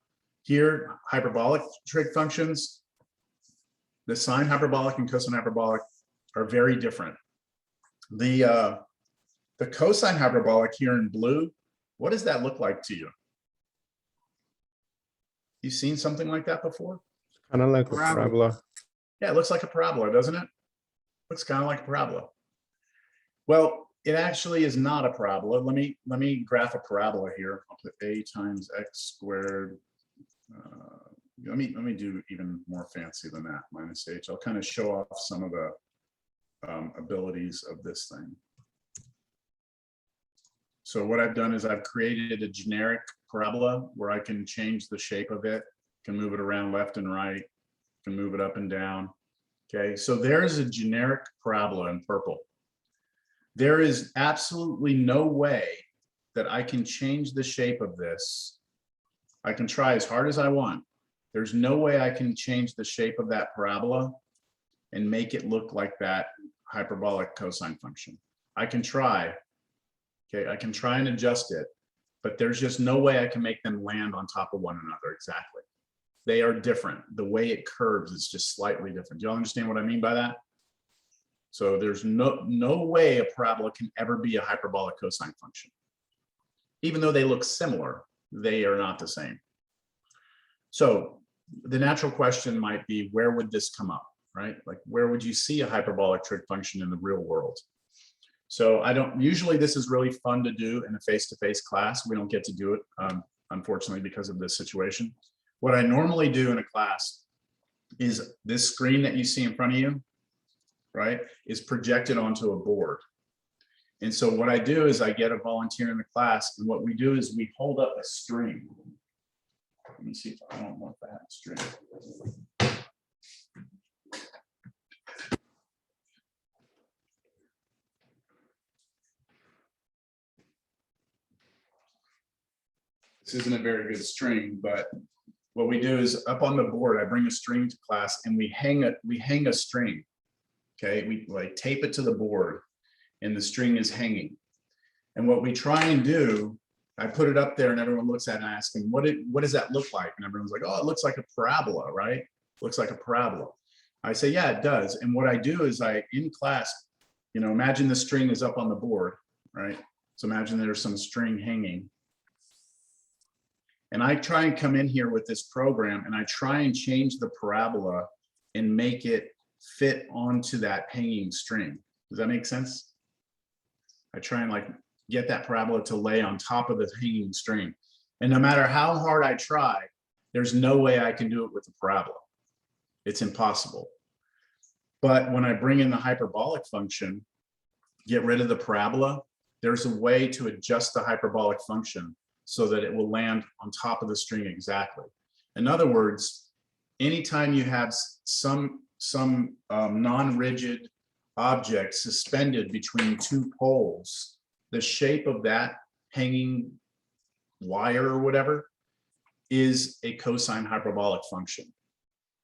Here, hyperbolic trig functions, the sine hyperbolic and cosine hyperbolic are very different. The cosine hyperbolic here in blue, what does that look like to you? You've seen something like that before? Kind of like a parabola. Yeah, it looks like a parabola, doesn't it? Looks kind of like a parabola. Well, it actually is not a parabola. Let me graph a parabola here. I'll put a times x squared. Let me do even more fancy than that, minus h. I'll kind of show off some of the abilities of this thing. So what I've done is I've created a generic parabola where I can change the shape of it, can move it around left and right, can move it up and down. Okay, so there's a generic parabola in purple. There is absolutely no way that I can change the shape of this. I can try as hard as I want. There's no way I can change the shape of that parabola and make it look like that hyperbolic cosine function. I can try. Okay, I can try and adjust it, but there's just no way I can make them land on top of one another exactly. They are different. The way it curves is just slightly different. Do y'all understand what I mean by that? So there's no way a parabola can ever be a hyperbolic cosine function. Even though they look similar, they are not the same. So the natural question might be, where would this come up, right? Like, where would you see a hyperbolic trig function in the real world? So usually this is really fun to do in a face-to-face class. We don't get to do it, unfortunately, because of this situation. What I normally do in a class is this screen that you see in front of you, right, is projected onto a board. And so what I do is I get a volunteer in the class, and what we do is we hold up a string. Let me see if I don't want that string. This isn't a very good string, but what we do is up on the board, I bring a string to class and we hang a string. Okay, we like tape it to the board and the string is hanging. And what we try and do, I put it up there and everyone looks at it and I ask them, what does that look like? And everyone's like, oh, it looks like a parabola, right? Looks like a parabola. I say, yeah, it does. And what I do is in class, imagine the string is up on the board, right? So imagine there's some string hanging. And I try and come in here with this program and I try and change the parabola and make it fit onto that hanging string. Does that make sense? I try and get that parabola to lay on top of the hanging string. And no matter how hard I try, there's no way I can do it with the parabola. It's impossible. But when I bring in the hyperbolic function, get rid of the parabola, there's a way to adjust the hyperbolic function so that it will land on top of the string exactly. In other words, anytime you have some non-rigid object suspended between two poles, the shape of that hanging wire or whatever is a cosine hyperbolic function.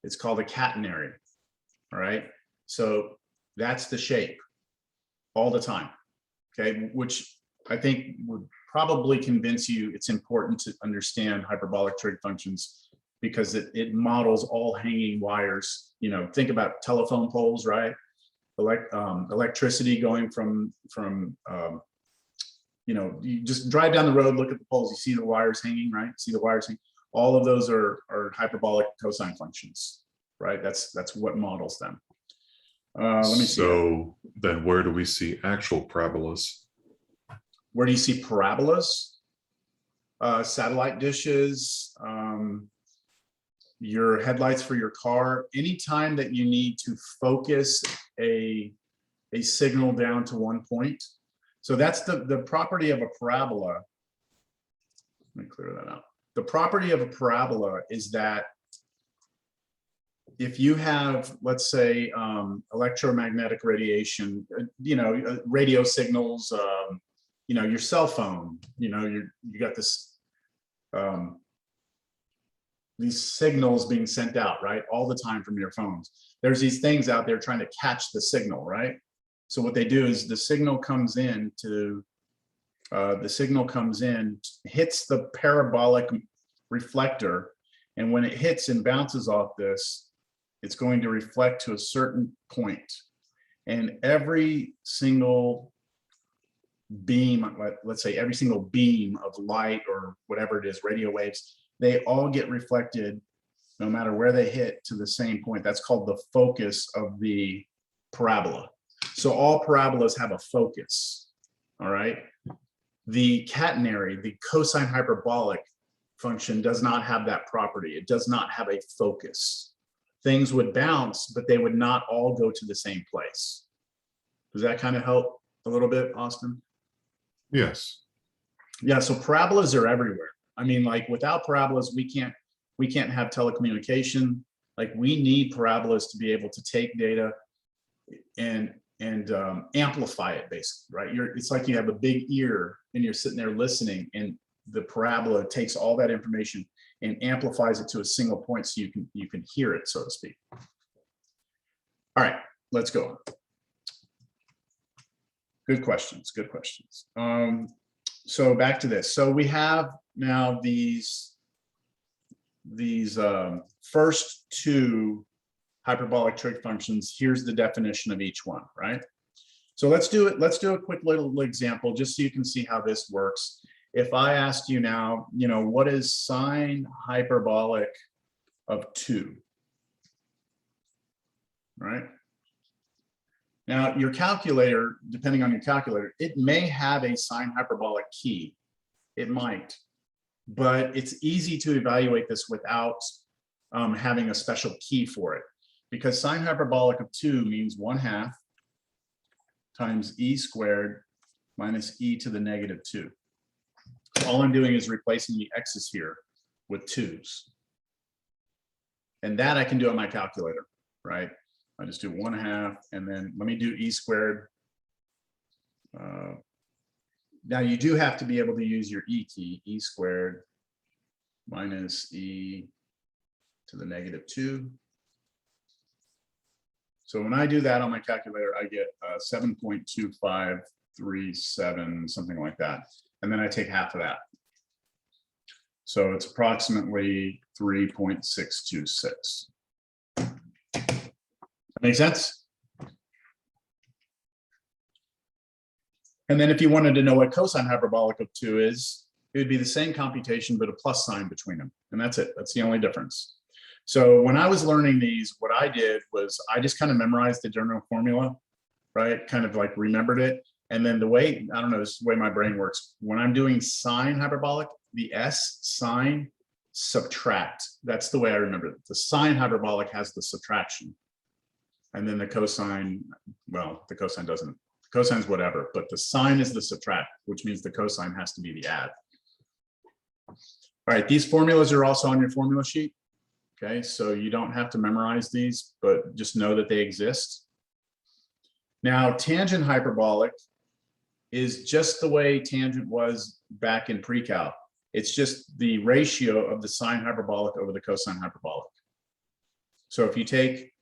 It's called a catenary. All right. So that's the shape all the time. Okay. Which I think would probably convince you it's important to understand hyperbolic trig functions because it models all hanging wires. You know, think about telephone poles, right? Electricity going from you know, you just drive down the road, look at the poles, you see the wires hanging, right? See the wires hanging. All of those are hyperbolic cosine functions, right? That's what models them. Let me see. So then where do we see actual parabolas? Where do you see parabolas? Satellite dishes, your headlights for your car. Anytime that you need to focus a signal down to one point. So that's the property of a parabola. Let me clear that out. The property of a parabola is that if you have, let's say, electromagnetic radiation, you know, radio signals, you know, your cell phone, you know, you got this, these signals being sent out, right, all the time from your phones. There's these things out there trying to catch the signal, right? So what they do is the signal comes in, hits the parabolic reflector, and when it hits and bounces off this, it's going to reflect to a certain point. And every single beam, let's say every single beam of light or whatever it is, radio waves, they all get reflected no matter where they hit to the same point. That's called the focus of the parabola. So all parabolas have a focus, all right? The catenary, the cosine hyperbolic function does not have that property. It does not have a focus. Things would bounce, but they would not all go to the same place. Does that kind of help a little bit, Austin? Yes. Yeah, so parabolas are everywhere. I mean, like without parabolas, we can't have telecommunication. Like we need parabolas to be able to take data and amplify it, basically, right? It's like you have a big ear and you're sitting there listening, and the parabola takes all that information and amplifies it to a single point so you can hear it, so to speak. All right, let's go. Good questions, good questions. So back to this. So we have now these first two hyperbolic trig functions. Here's the definition of each one, right? So let's do it. Let's do a quick little example just so you can see how this works. If I asked you now, you know, what is sine hyperbolic of 2? Right? Now, your calculator, depending on your calculator, it may have a sine hyperbolic key. It might, but it's easy to evaluate this without having a special key for it, because sine hyperbolic of 2 means 1/2 times e squared minus e to the negative 2. So all I'm doing is replacing the x's here with 2's. And that I can do on my calculator, right? I just do 1/2, and then let me do e squared. Now you do have to be able to use your e key, e squared minus e to the negative 2. So when I do that on my calculator, I get 7.2537, something like that. And then I take half of that. So it's approximately 3.626. Make sense? And then if you wanted to know what cosine hyperbolic of 2 is, it would be the same computation, but a plus sign between them. And that's it. That's the only difference. So when I was learning these, what I did was I just kind of memorized the general formula, right? Kind of like remembered it. And then the way, I don't know, this is the way my brain works. When I'm doing sine hyperbolic, the S, sine, subtract. That's the way I remember it. The sine hyperbolic has the subtraction. And then the cosine, well, the cosine doesn't, the cosine's whatever, but the sine is the subtract, which means the cosine has to be the add. All right, these formulas are also on your formula sheet. Okay, so you don't have to memorize these, but just know that they exist. Now, tangent hyperbolic is just the way tangent was back in pre-calc. It's just the ratio of the sine hyperbolic over the cosine hyperbolic. So if you take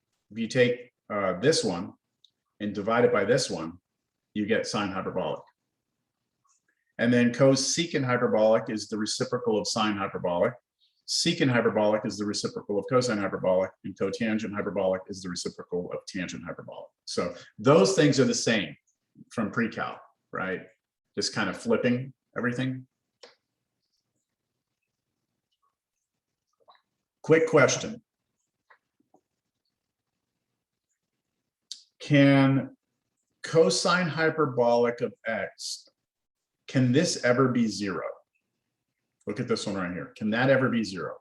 this one and divide it by this one, you get sine hyperbolic. And then cosecant hyperbolic is the reciprocal of sine hyperbolic. Secant hyperbolic is the reciprocal of cosine hyperbolic, and cotangent hyperbolic is the reciprocal of tangent hyperbolic. So those things are the same from pre-calc, right? Just kind of flipping everything. Quick question. Can cosine hyperbolic of x, can this ever be 0? Look at this one right here. Can that ever be 0?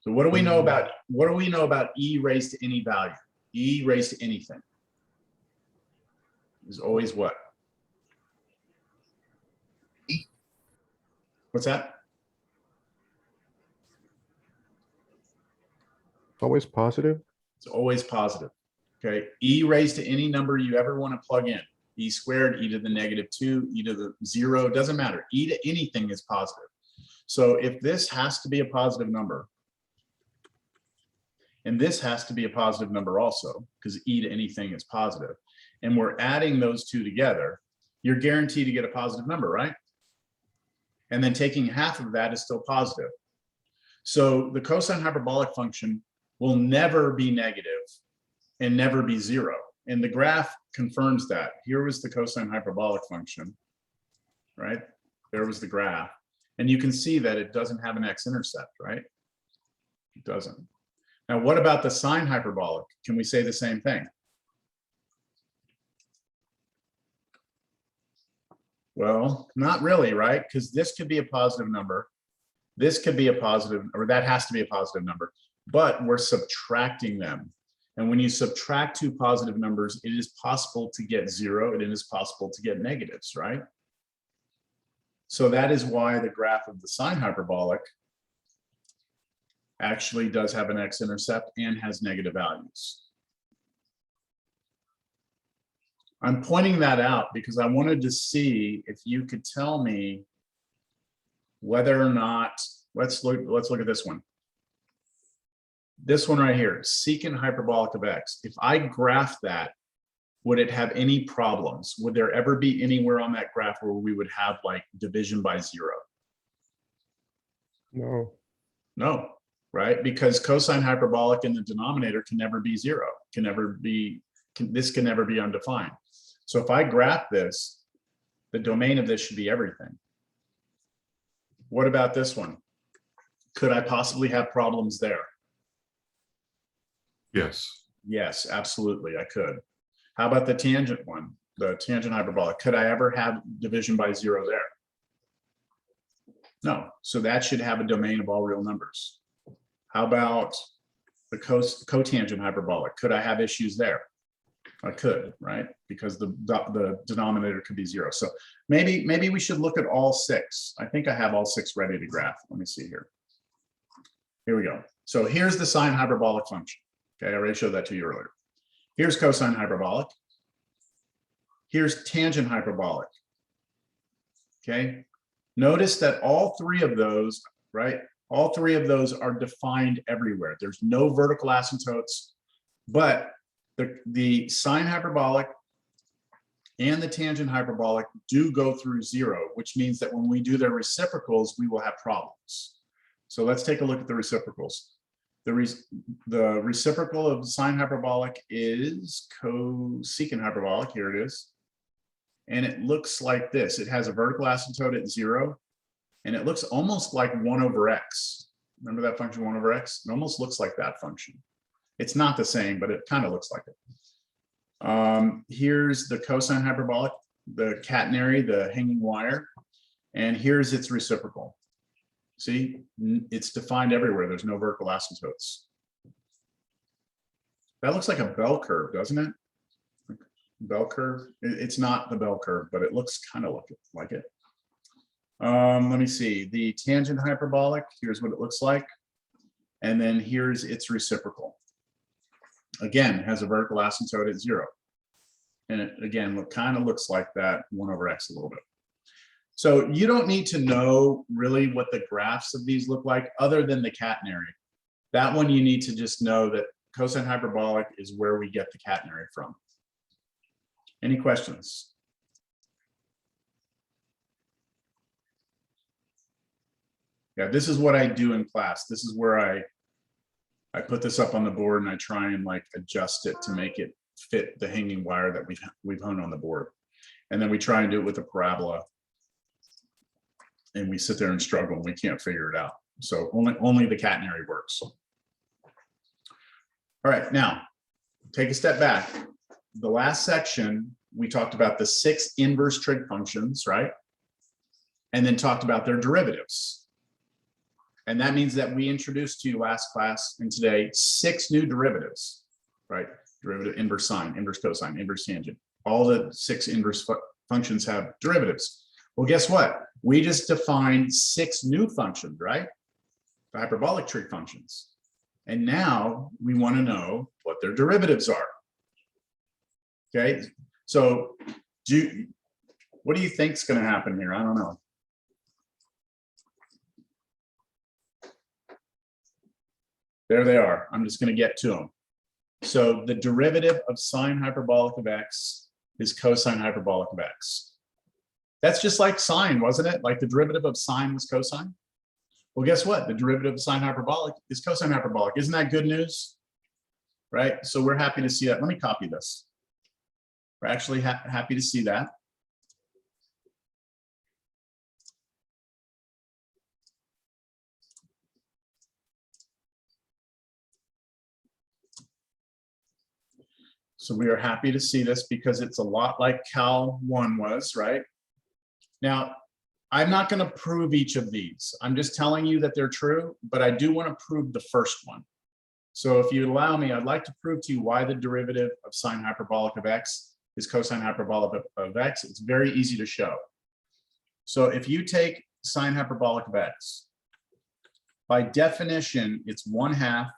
So what do we know about e raised to any value? E raised to anything is always what? E. What's that? Always positive. It's always positive. Okay. E raised to any number you ever want to plug in. E squared, e to the -2, e to the 0, doesn't matter. E to anything is positive. So if this has to be a positive number, and this has to be a positive number also, because e to anything is positive, and we're adding those two together, you're guaranteed to get a positive number, right? And then taking half of that is still positive. So the cosine hyperbolic function will never be negative and never be 0. And the graph confirms that. Here was the cosine hyperbolic function, right? There was the graph. And you can see that it doesn't have an x-intercept, right? It doesn't. Now, what about the sine hyperbolic? Can we say the same thing? Well, not really, right? Because this could be a positive number. This could be a positive, or that has to be a positive number, but we're subtracting them. And when you subtract two positive numbers, it is possible to get 0, and it is possible to get negatives, right? So that is why the graph of the sine hyperbolic actually does have an x-intercept and has negative values. I'm pointing that out because I wanted to see if you could tell me whether or not, let's look at this one. This one right here, secant hyperbolic of x. If I graph that, would it have any problems? Would there ever be anywhere on that graph where we would have like division by 0? No. No, right? Because cosine hyperbolic in the denominator can never be 0, this can never be undefined. So if I graph this, the domain of this should be everything. What about this one? Could I possibly have problems there? Yes. Yes, absolutely, I could. How about the tangent one, the tangent hyperbolic? Could I ever have division by 0 there? No, so that should have a domain of all real numbers. How about the cotangent hyperbolic? Could I have issues there? I could, right? Because the denominator could be 0. So maybe we should look at all 6. I think I have all 6 ready to graph. Let me see here. Here we go. So here's the sine hyperbolic function. Okay, I already showed that to you earlier. Here's cosine hyperbolic. Here's tangent hyperbolic. Okay, notice that all 3 of those, right? All 3 of those are defined everywhere. There's no vertical asymptotes, but the sine hyperbolic and the tangent hyperbolic do go through 0, which means that when we do their reciprocals, we will have problems. So let's take a look at the reciprocals. The reciprocal of sine hyperbolic is cosecant hyperbolic. Here it is. And it looks like this. It has a vertical asymptote at 0, and it looks almost like 1 over x. Remember that function 1 over x? It almost looks like that function. It's not the same, but it kind of looks like it. Here's the cosine hyperbolic, the catenary, the hanging wire, and here's its reciprocal. See, it's defined everywhere. There's no vertical asymptotes. That looks like a bell curve, doesn't it? Bell curve. It's not the bell curve, but it looks kind of like it. Let me see. The tangent hyperbolic, here's what it looks like. And then here's its reciprocal. Again, has a vertical asymptote at 0. And it, again, kind of looks like that 1 over x a little bit. So you don't need to know really what the graphs of these look like other than the catenary. That one you need to just know that cosine hyperbolic is where we get the catenary from. Any questions? Yeah, this is what I do in class. This is where I put this up on the board and I try and like adjust it to make it fit the hanging wire that we've hung on the board. And then we try and do it with a parabola. And we sit there and struggle and we can't figure it out. So only the catenary works. All right, now take a step back. The last section, we talked about the 6 inverse trig functions, right? And then talked about their derivatives. And that means that we introduced to you last class and today 6 new derivatives, right? Derivative, inverse sine, inverse cosine, inverse tangent. All the 6 inverse functions have derivatives. Well, guess what? We just defined 6 new functions, right? The hyperbolic trig functions. And now we want to know what their derivatives are. Okay, so what do you think is going to happen here? I don't know. There they are. I'm just going to get to them. So the derivative of sine hyperbolic of x is cosine hyperbolic of x. That's just like sine, wasn't it? Like the derivative of sine was cosine. Well, guess what? The derivative of sine hyperbolic is cosine hyperbolic. Isn't that good news? Right? So we're happy to see that. Let me copy this. We're actually happy to see that. So we are happy to see this because it's a lot like Cal 1 was, right? Now, I'm not going to prove each of these. I'm just telling you that they're true, but I do want to prove the first one. So if you allow me, I'd like to prove to you why the derivative of sine hyperbolic of x is cosine hyperbolic of x. It's very easy to show. So if you take sine hyperbolic of x, by definition, it's 1/2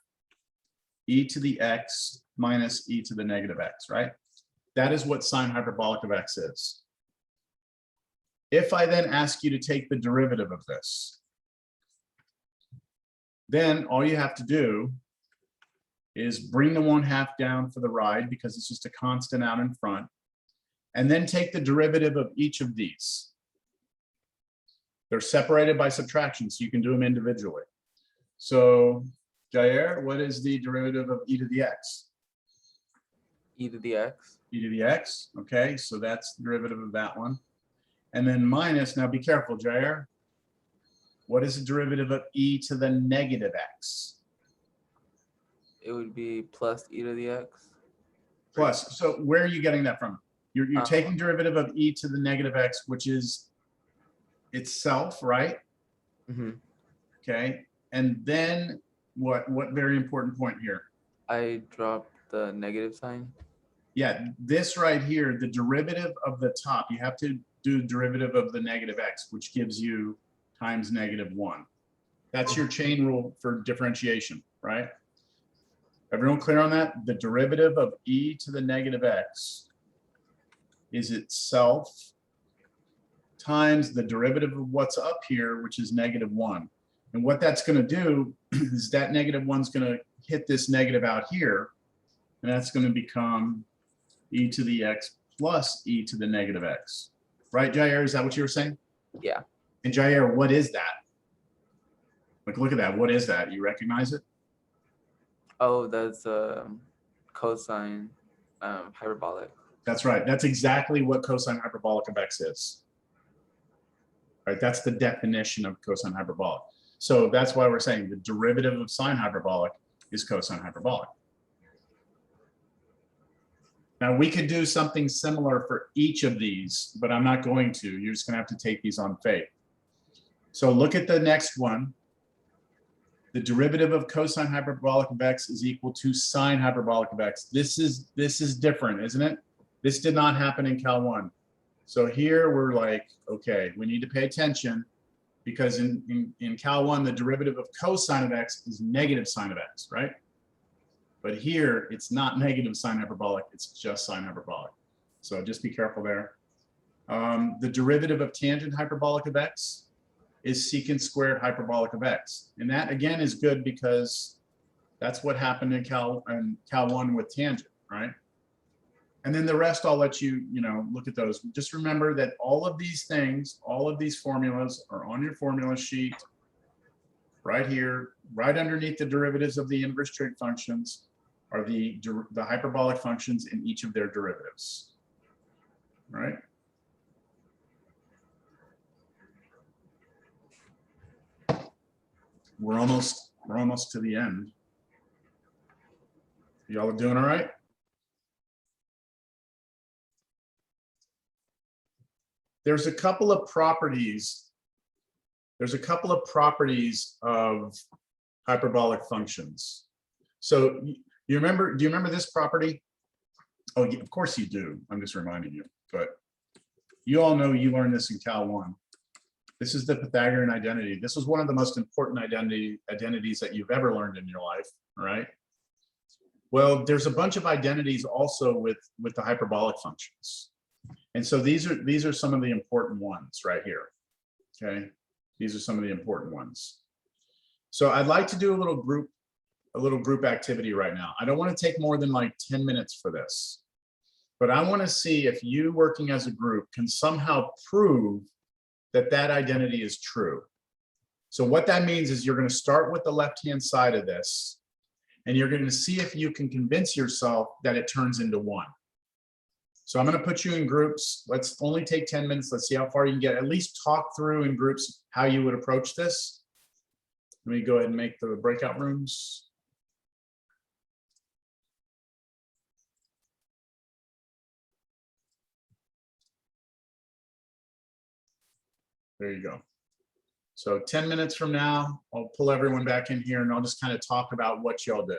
e to the x minus e to the negative x, right? That is what sine hyperbolic of x is. If I then ask you to take the derivative of this, then all you have to do is bring the 1/2 down for the ride because it's just a constant out in front, and then take the derivative of each of these. They're separated by subtraction, so you can do them individually. So, Jair, what is the derivative of e to the x? E to the x. E to the x, okay, so that's the derivative of that one. And then minus, now be careful, Jair. What is the derivative of e to the negative x? It would be plus e to the x. Plus, so where are you getting that from? You're taking derivative of e to the negative x, which is itself, right? Mm-hmm. Okay, and then what very important point here. I dropped the negative sign. Yeah, this right here, the derivative of the top, you have to do derivative of the negative x, which gives you times -1. That's your chain rule for differentiation, right? Everyone clear on that? The derivative of e to the negative x is itself times the derivative of what's up here, which is -1. And what that's going to do is that -1 is going to hit this negative out here, and that's going to become e to the x plus e to the negative x. Right, Jair? Is that what you were saying? Yeah. And Jair, what is that? Like, look at that. What is that? You recognize it? Oh, that's cosine hyperbolic. That's right. That's exactly what cosine hyperbolic of x is. Right? That's the definition of cosine hyperbolic. So that's why we're saying the derivative of sine hyperbolic is cosine hyperbolic. Now we could do something similar for each of these, but I'm not going to. You're just going to have to take these on faith. So look at the next one. The derivative of cosine hyperbolic of x is equal to sine hyperbolic of x. This is different, isn't it? This did not happen in Cal 1. So here we're like, okay, we need to pay attention because in Cal 1, the derivative of cosine of x is negative sine of x, right? But here it's not negative sine hyperbolic, it's just sine hyperbolic. So just be careful there. The derivative of tangent hyperbolic of x is secant squared hyperbolic of x. And that again is good because that's what happened in Cal 1 with tangent, right? And then the rest, I'll let you, look at those. Just remember that all of these things, all of these formulas are on your formula sheet right here, right underneath the derivatives of the inverse trig functions are the hyperbolic functions in each of their derivatives, right? We're almost to the end. Y'all are doing all right? There's a couple of properties. There's a couple of properties of hyperbolic functions. So do you remember this property? Oh, of course you do. I'm just reminding you, but you all know you learned this in Cal 1. This is the Pythagorean identity. This is one of the most important identities that you've ever learned in your life, right? Well, there's a bunch of identities also with the hyperbolic functions. And so these are some of the important ones right here. Okay, these are some of the important ones. So I'd like to do a little group activity right now. I don't want to take more than like 10 minutes for this, but I want to see if you working as a group can somehow prove that that identity is true. So what that means is you're going to start with the left-hand side of this, and you're going to see if you can convince yourself that it turns into 1. So I'm going to put you in groups. Let's only take 10 minutes. Let's see how far you can get. At least talk through in groups how you would approach this. Let me go ahead and make the breakout rooms. There you go. So 10 minutes from now, I'll pull everyone back in here and I'll just kind of talk about what y'all did.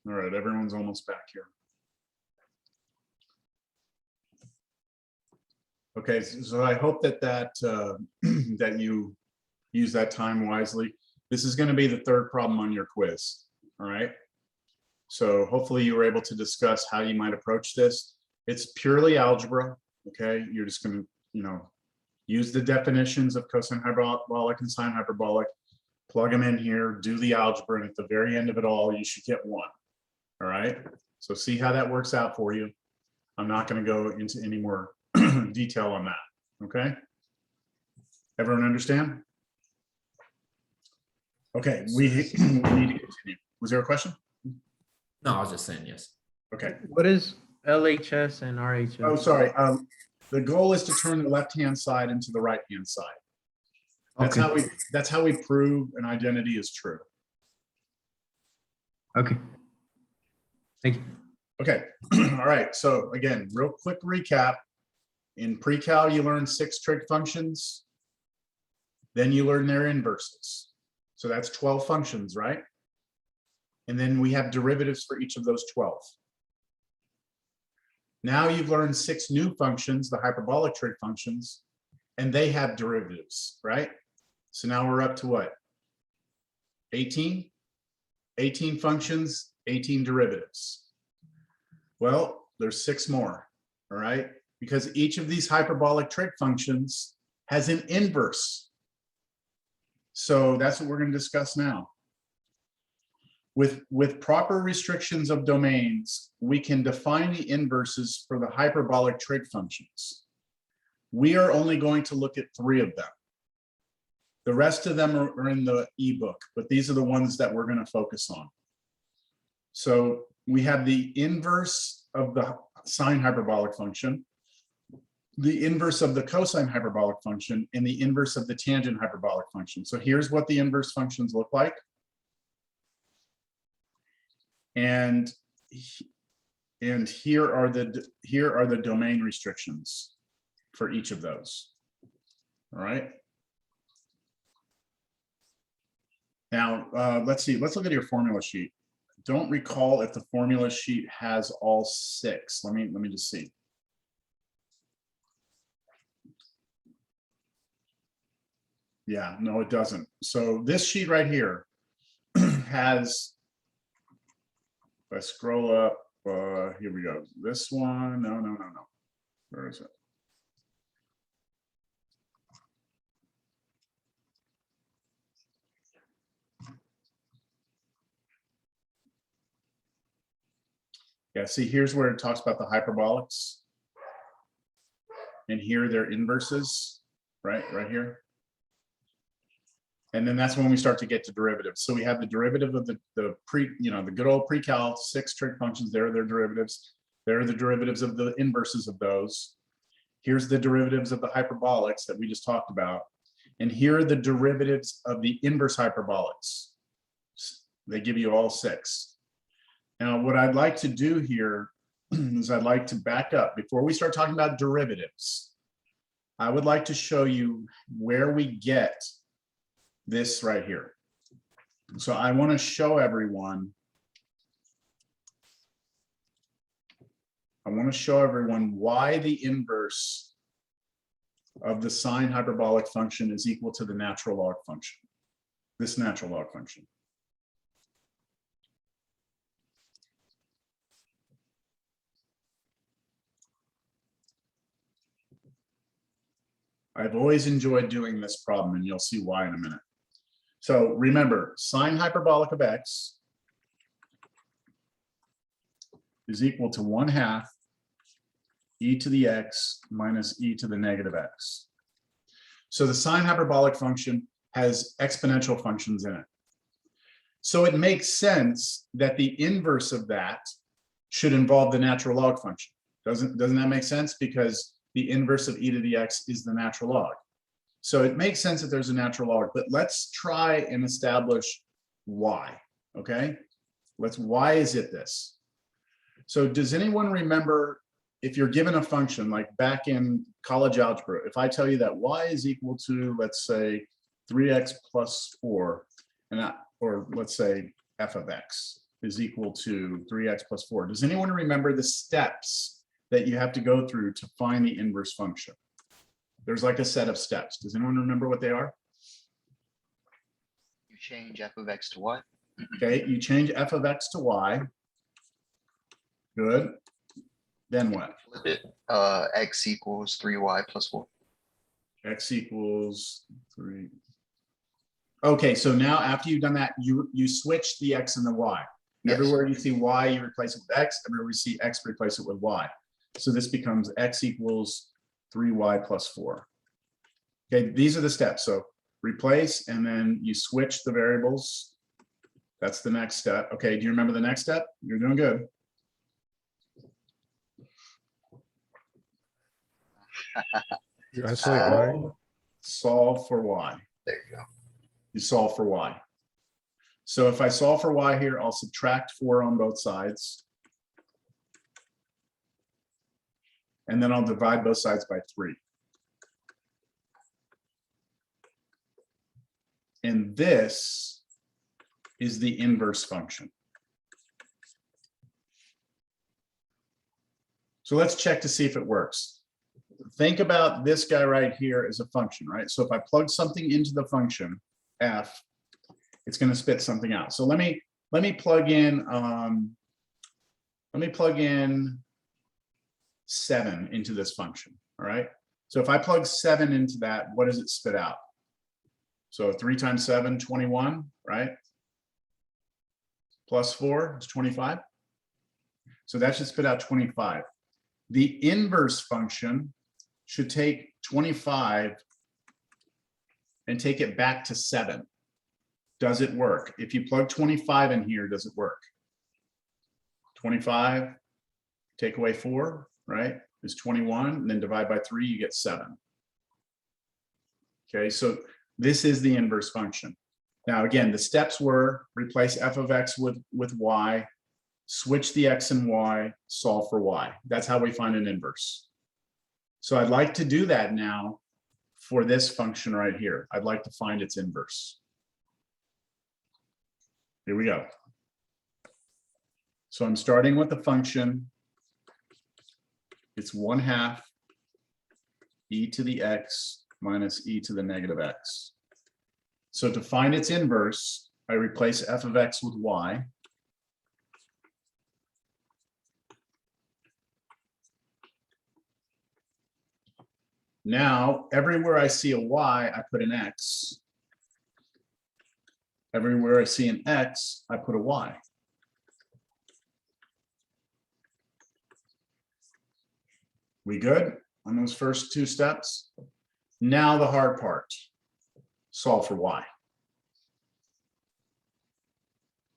All right, everyone's almost back here. Okay, so I hope that that you use that time wisely. This is going to be the third problem on your quiz. All right. So hopefully you were able to discuss how you might approach this. It's purely algebra. Okay, you're just going to, use the definitions of cosine hyperbolic and sine hyperbolic, plug them in here, do the algebra, and at the very end of it all, you should get 1. All right. So see how that works out for you. I'm not going to go into any more detail on that. Okay. Everyone understand? Okay, we need to continue. Was there a question? No, I was just saying yes. Okay. What is LHS and RHS? Oh, sorry. The goal is to turn the left-hand side into the right-hand side. That's Okay. how we prove an identity is true. Okay. Thank you. Okay. All right. So again, real quick recap. In pre-cal, you learn 6 trig functions. Then you learn their inverses. So that's 12 functions, right? And then we have derivatives for each of those 12. Now you've learned 6 new functions, the hyperbolic trig functions, and they have derivatives, right? So now we're up to what? 18? 18 functions, 18 derivatives. Well, there's 6 more, all right? Because each of these hyperbolic trig functions has an inverse. So that's what we're going to discuss now. With proper restrictions of domains, we can define the inverses for the hyperbolic trig functions. We are only going to look at 3 of them. The rest of them are in the ebook, but these are the ones that we're going to focus on. So we have the inverse of the sine hyperbolic function, the inverse of the cosine hyperbolic function, and the inverse of the tangent hyperbolic function. So here's what the inverse functions look like. And here are the domain restrictions for each of those. All right. Now let's see. Let's look at your formula sheet. Don't recall if the formula sheet has all 6. Let me just see. Yeah, no, it doesn't. So this sheet right here has. If I scroll up, here we go. This one, no. Where is it? Yeah, see, here's where it talks about the hyperbolics. And here they're inverses, right here. And then that's when we start to get to derivatives. So we have the derivative of the good old pre-cal 6 trig functions. There are their derivatives. There are the derivatives of the inverses of those. Here's the derivatives of the hyperbolics that we just talked about. And here are the derivatives of the inverse hyperbolics. They give you all 6. Now, what I'd like to do here is I'd like to back up. Before we start talking about derivatives, I would like to show you where we get this right here. So I want to show everyone. Why the inverse of the sine hyperbolic function is equal to the natural log function. This natural log function. I've always enjoyed doing this problem, and you'll see why in a minute. So remember, sine hyperbolic of x is equal to 1/2 e to the x minus e to the negative x. So the sine hyperbolic function has exponential functions in it. So it makes sense that the inverse of that should involve the natural log function. Doesn't that make sense? Because the inverse of e to the x is the natural log. So it makes sense that there's a natural log, but let's try and establish why, okay? Why is it this? So does anyone remember, if you're given a function, like back in college algebra, if I tell you that y is equal to, let's say, 3x plus 4, or let's say f of x. is equal to 3x plus 4. Does anyone remember the steps that you have to go through to find the inverse function? There's like a set of steps. Does anyone remember what they are? You change f of x to y. Okay, you change f of x to y. Good. Then what? Flip it. X equals 3y plus 4. X equals 3. Okay, so now after you've done that, you switch the x and the y. And Yes. everywhere you see y, you replace it with x. Everywhere you see x, replace it with y. So this becomes x equals 3y plus 4. Okay, these are the steps. So replace, and then you switch the variables. That's the next step. Okay, do you remember the next step? You're doing good. You isolate y. Solve for y. There you go. You solve for y. So if I solve for y here, I'll subtract 4 on both sides. And then I'll divide both sides by 3. And this is the inverse function. So let's check to see if it works. Think about this guy right here as a function, right? So if I plug something into the function f, it's going to spit something out. So let me plug in 7 into this function. All right. So if I plug 7 into that, what does it spit out? So 3 times 7, 21, right? Plus 4 is 25. So that should spit out 25. The inverse function should take 25 and take it back to 7. Does it work? If you plug 25 in here, does it work? 25, take away 4, right? Is 21, and then divide by 3, you get 7. Okay, so this is the inverse function. Now, again, the steps were replace f of x with y, switch the x and y, solve for y. That's how we find an inverse. So I'd like to do that now for this function right here. I'd like to find its inverse. Here we go. So I'm starting with the function. It's 1/2 e to the x minus e to the negative x. So to find its inverse, I replace f of x with y. Now, everywhere I see a y, I put an x. Everywhere I see an x, I put a y. We good on those first 2 steps? Now the hard part, solve for y.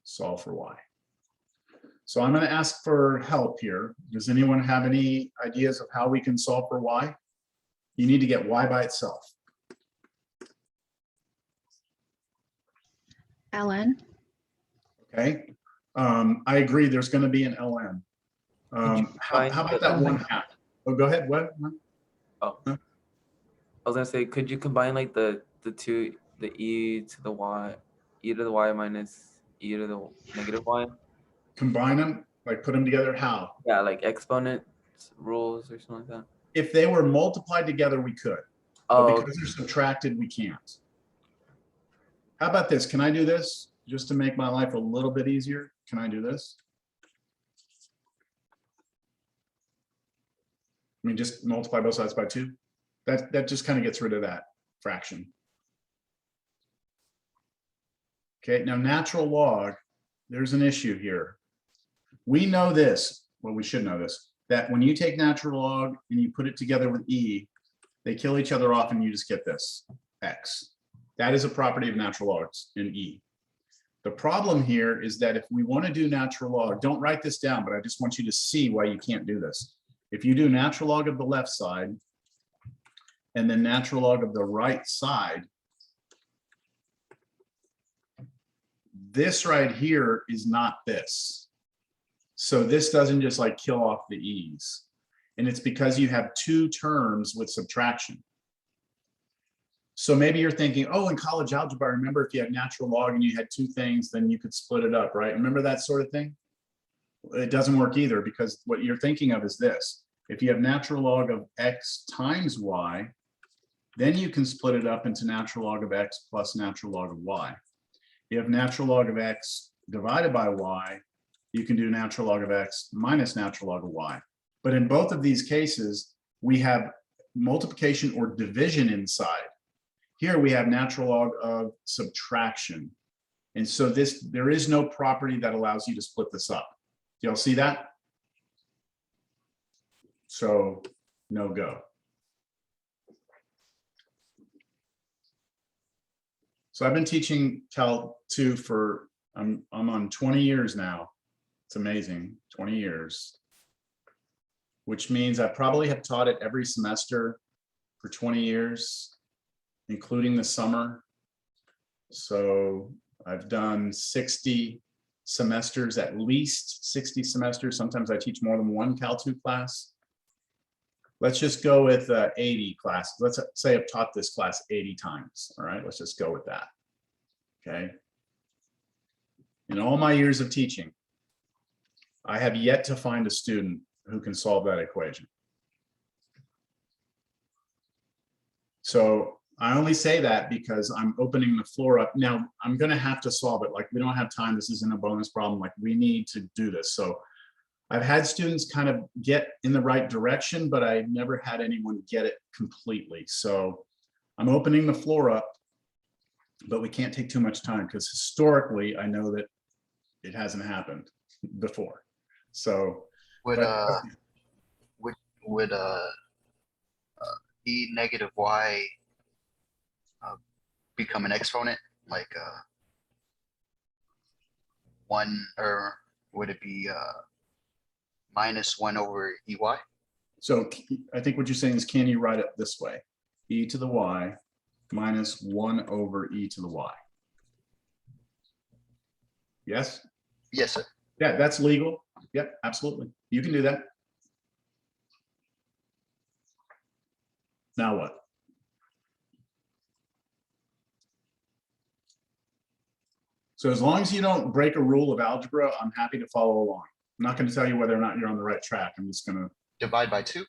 Solve for y. So I'm going to ask for help here. Does anyone have any ideas of how we can solve for y? You need to get y by itself. ln. Okay. I agree. There's going to be an ln. How about that 1/2? Oh, go ahead. What? Oh, I was gonna say, could you combine like the two, the e to the y, e to the y minus e to the negative y? Combine them, like put them together. How? Yeah, like exponent rules or something like that. If they were multiplied together, we could. But Oh, because they're subtracted, we can't. How about this? Can I do this just to make my life a little bit easier? Can I do this? I mean, just multiply both sides by 2. That just kind of gets rid of that fraction. Okay, now natural log, there's an issue here. We know this, well, we should know this, that when you take natural log and you put it together with e, they kill each other off and you just get this, x. That is a property of natural logs in e. The problem here is that if we want to do natural log, don't write this down, but I just want you to see why you can't do this. If you do natural log of the left side and then natural log of the right side, this right here is not this. So this doesn't just like kill off the e's. And it's because you have 2 terms with subtraction. So maybe you're thinking, oh, in college algebra, I remember if you had natural log and you had two things, then you could split it up, right? Remember that sort of thing? It doesn't work either, because what you're thinking of is this. If you have natural log of x times y, then you can split it up into natural log of x plus natural log of y. You have natural log of x divided by y, you can do natural log of x minus natural log of y. But in both of these cases, we have multiplication or division inside. Here we have natural log of subtraction. And so there is no property that allows you to split this up. Do y'all see that? So no go. So I've been teaching Cal 2 for, I'm on 20 years now. It's amazing, 20 years. Which means I probably have taught it every semester for 20 years, including the summer. So I've done 60 semesters, at least 60 semesters. Sometimes I teach more than one Cal 2 class. Let's just go with 80 classes. Let's say I've taught this class 80 times. All right, let's just go with that. Okay. In all my years of teaching, I have yet to find a student who can solve that equation. So I only say that because I'm opening the floor up. Now I'm going to have to solve it. Like, we don't have time. This isn't a bonus problem. Like, we need to do this. So I've had students kind of get in the right direction, but I never had anyone get it completely. So I'm opening the floor up, but we can't take too much time because historically I know that it hasn't happened before. So Would e negative y become an exponent, like 1, or would it be minus 1 over ey? So I think what you're saying is, can you write it this way? E to the y minus 1 over e to the y. Yes? Yes, sir. Yeah, that's legal. Yep, absolutely. You can do that. Now what? So as long as you don't break a rule of algebra, I'm happy to follow along. I'm not going to tell you whether or not you're on the right track. I'm just going to Divide by 2.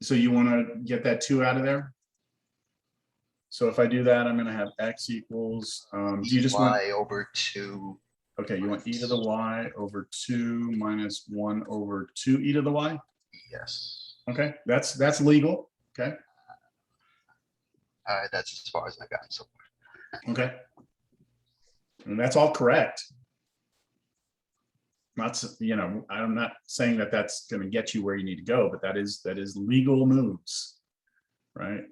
So you want to get that 2 out of there? So if I do that, I'm going to have x equals, do you just want, y over 2. okay, you want e to the y over 2 minus 1 over 2 e to the y? Yes. Okay, that's legal. Okay, That's as far as I've gotten so far. okay. And that's all correct. Not, you know, I'm not saying that that's going to get you where you need to go, but that is legal moves, right?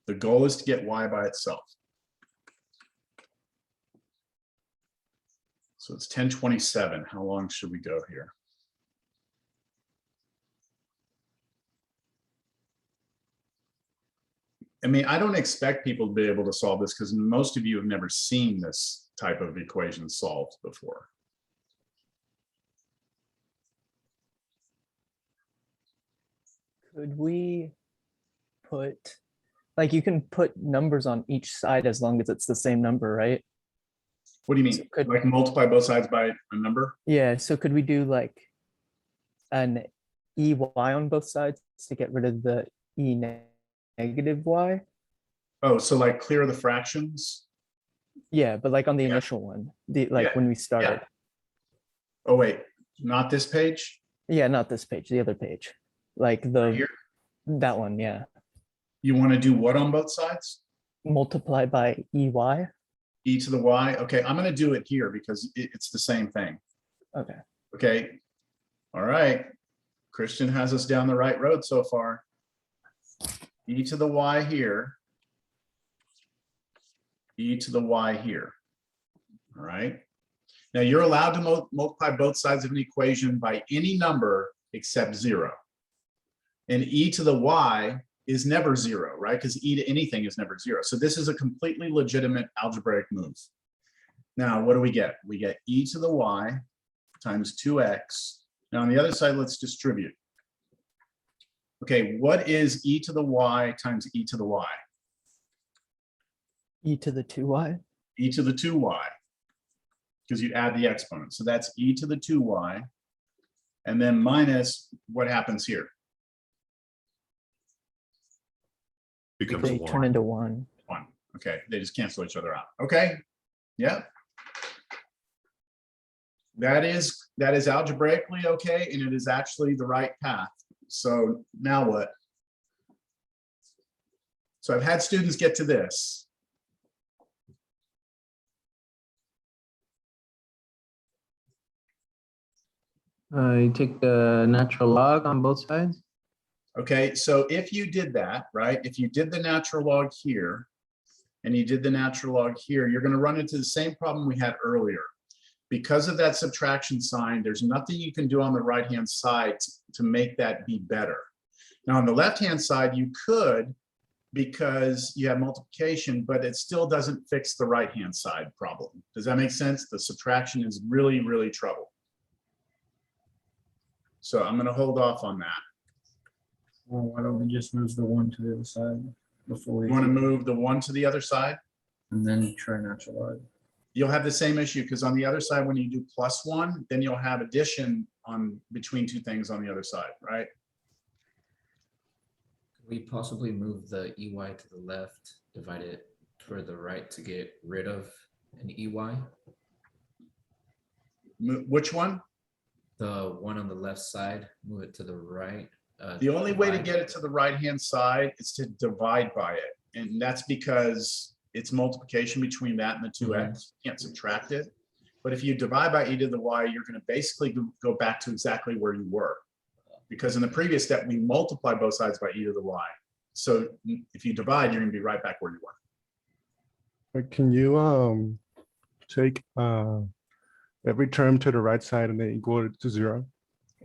The goal is to get y by itself. So it's 10:27. How long should we go here? I mean, I don't expect people to be able to solve this because most of you have never seen this type of equation solved before. Could we put, like, you can put numbers on each side as long as it's the same number, right? What do you mean? So could- Like multiply both sides by a number? Yeah, so could we do like an EY on both sides to get rid of the negative y? Oh, so like clear the fractions? Yeah, but like on the Yeah. initial one, like Yeah, when we started. Oh, wait, not this page? Yeah, not this page, the other page. Like Here? that one, yeah. You want to do what on both sides? Multiply by EY. E to the y? Okay, I'm going to do it here because it's the same thing. Okay. Okay. All right. Christian has us down the right road so far. E to the y here. E to the y here. All right. Now you're allowed to multiply both sides of an equation by any number except 0. And e to the y is never 0, right? Because e to anything is never 0. So this is a completely legitimate algebraic move. Now, what do we get? We get e to the y times 2x. Now on the other side, let's distribute. Okay, what is e to the y times e to the y? E to the 2y. E to the 2y, because you add the exponent. So that's e to the 2y. And then minus what happens here? Becomes They turn 1. into 1. 1. Okay, they just cancel each other out. Okay, yeah. That is algebraically okay, and it is actually the right path. So now what? So I've had students get to this. You take the natural log on both sides. Okay, so if you did that, right, if you did the natural log here and you did the natural log here, you're going to run into the same problem we had earlier. Because of that subtraction sign, there's nothing you can do on the right-hand side to make that be better. Now, on the left-hand side, you could, because you have multiplication, but it still doesn't fix the right-hand side problem. Does that make sense? The subtraction is really, really trouble. So I'm going to hold off on that. Well, why don't we just move the 1 to the other side before we? You want to move the 1 to the other side? And then try natural log. You'll have the same issue because on the other side, when you do +1, then you'll have addition on between two things on the other side, right? Could we possibly move the EY to the left, divide it toward the right to get rid of an EY? Which one? The one on the left side, move it to the right. The only way to divide. get it to the right-hand side is to divide by it. And that's because it's multiplication between that and the 2x. You can't subtract it. But if you divide by e to the y, you're going to basically go back to exactly where you were. Because in the previous step, we multiply both sides by e to the y. So if you divide, you're going to be right back where you were. But can you take every term to the right side and then equal it to 0?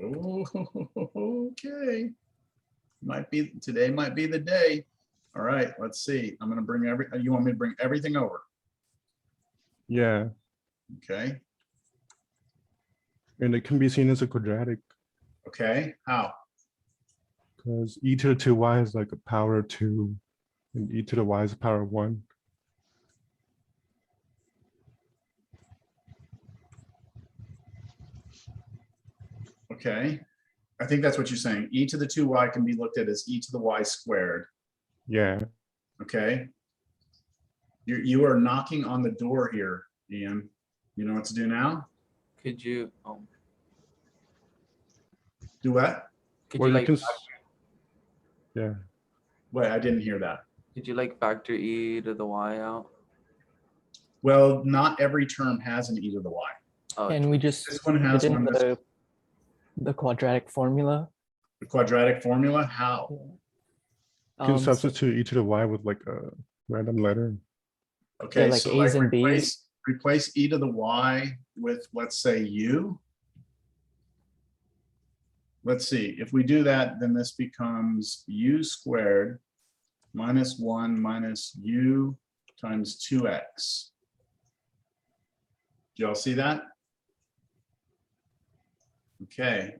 Okay. Today might be the day. All right, let's see. I'm going to bring you want me to bring everything over? Yeah, Okay. and it can be seen as a quadratic Okay, how? because e to the 2y is like a power of 2 and e to the y is a power of 1. Okay, I think that's what you're saying. E to the 2y can be looked at as e to the y squared. Yeah, Okay. You are knocking on the door here, Ian. You know what to do now? Could you Do what? could well, you you like can yeah, Wait, I didn't hear that. could you like factor e to the y out? Well, not every term has an e to the y. Oh, And we just This one has put in one. the quadratic formula. The quadratic formula, how? you can So- substitute e to the y with like a random letter. Okay, like so A's and B's. replace e to the y with, let's say, u. Let's see, if we do that, then this becomes u squared minus 1 minus u times 2x. Do y'all see that? Okay.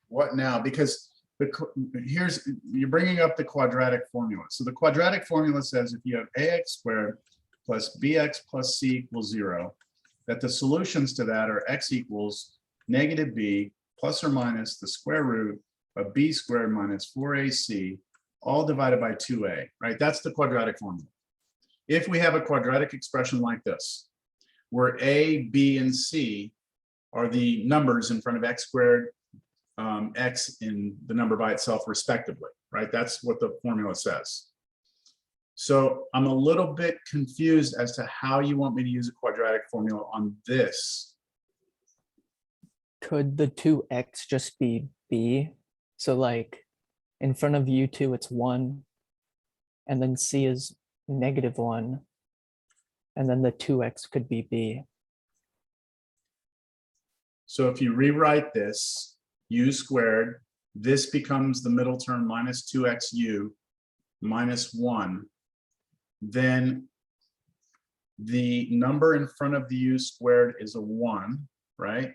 What now? Because you're bringing up the quadratic formula. So the quadratic formula says if you have ax squared plus bx plus c equals 0, that the solutions to that are x equals negative b plus or minus the square root of b squared minus 4ac, all divided by 2a, right? That's the quadratic formula. If we have a quadratic expression like this, where a, b, and c are the numbers in front of x squared, x in the number by itself respectively, right? That's what the formula says. So I'm a little bit confused as to how you want me to use a quadratic formula on this. Could the 2x just be b? So like in front of u2, it's 1, and then c is negative 1, and then the 2x could be b. So if you rewrite this, u squared, this becomes the middle term minus 2xu minus 1. Then the number in front of the u squared is a 1, right?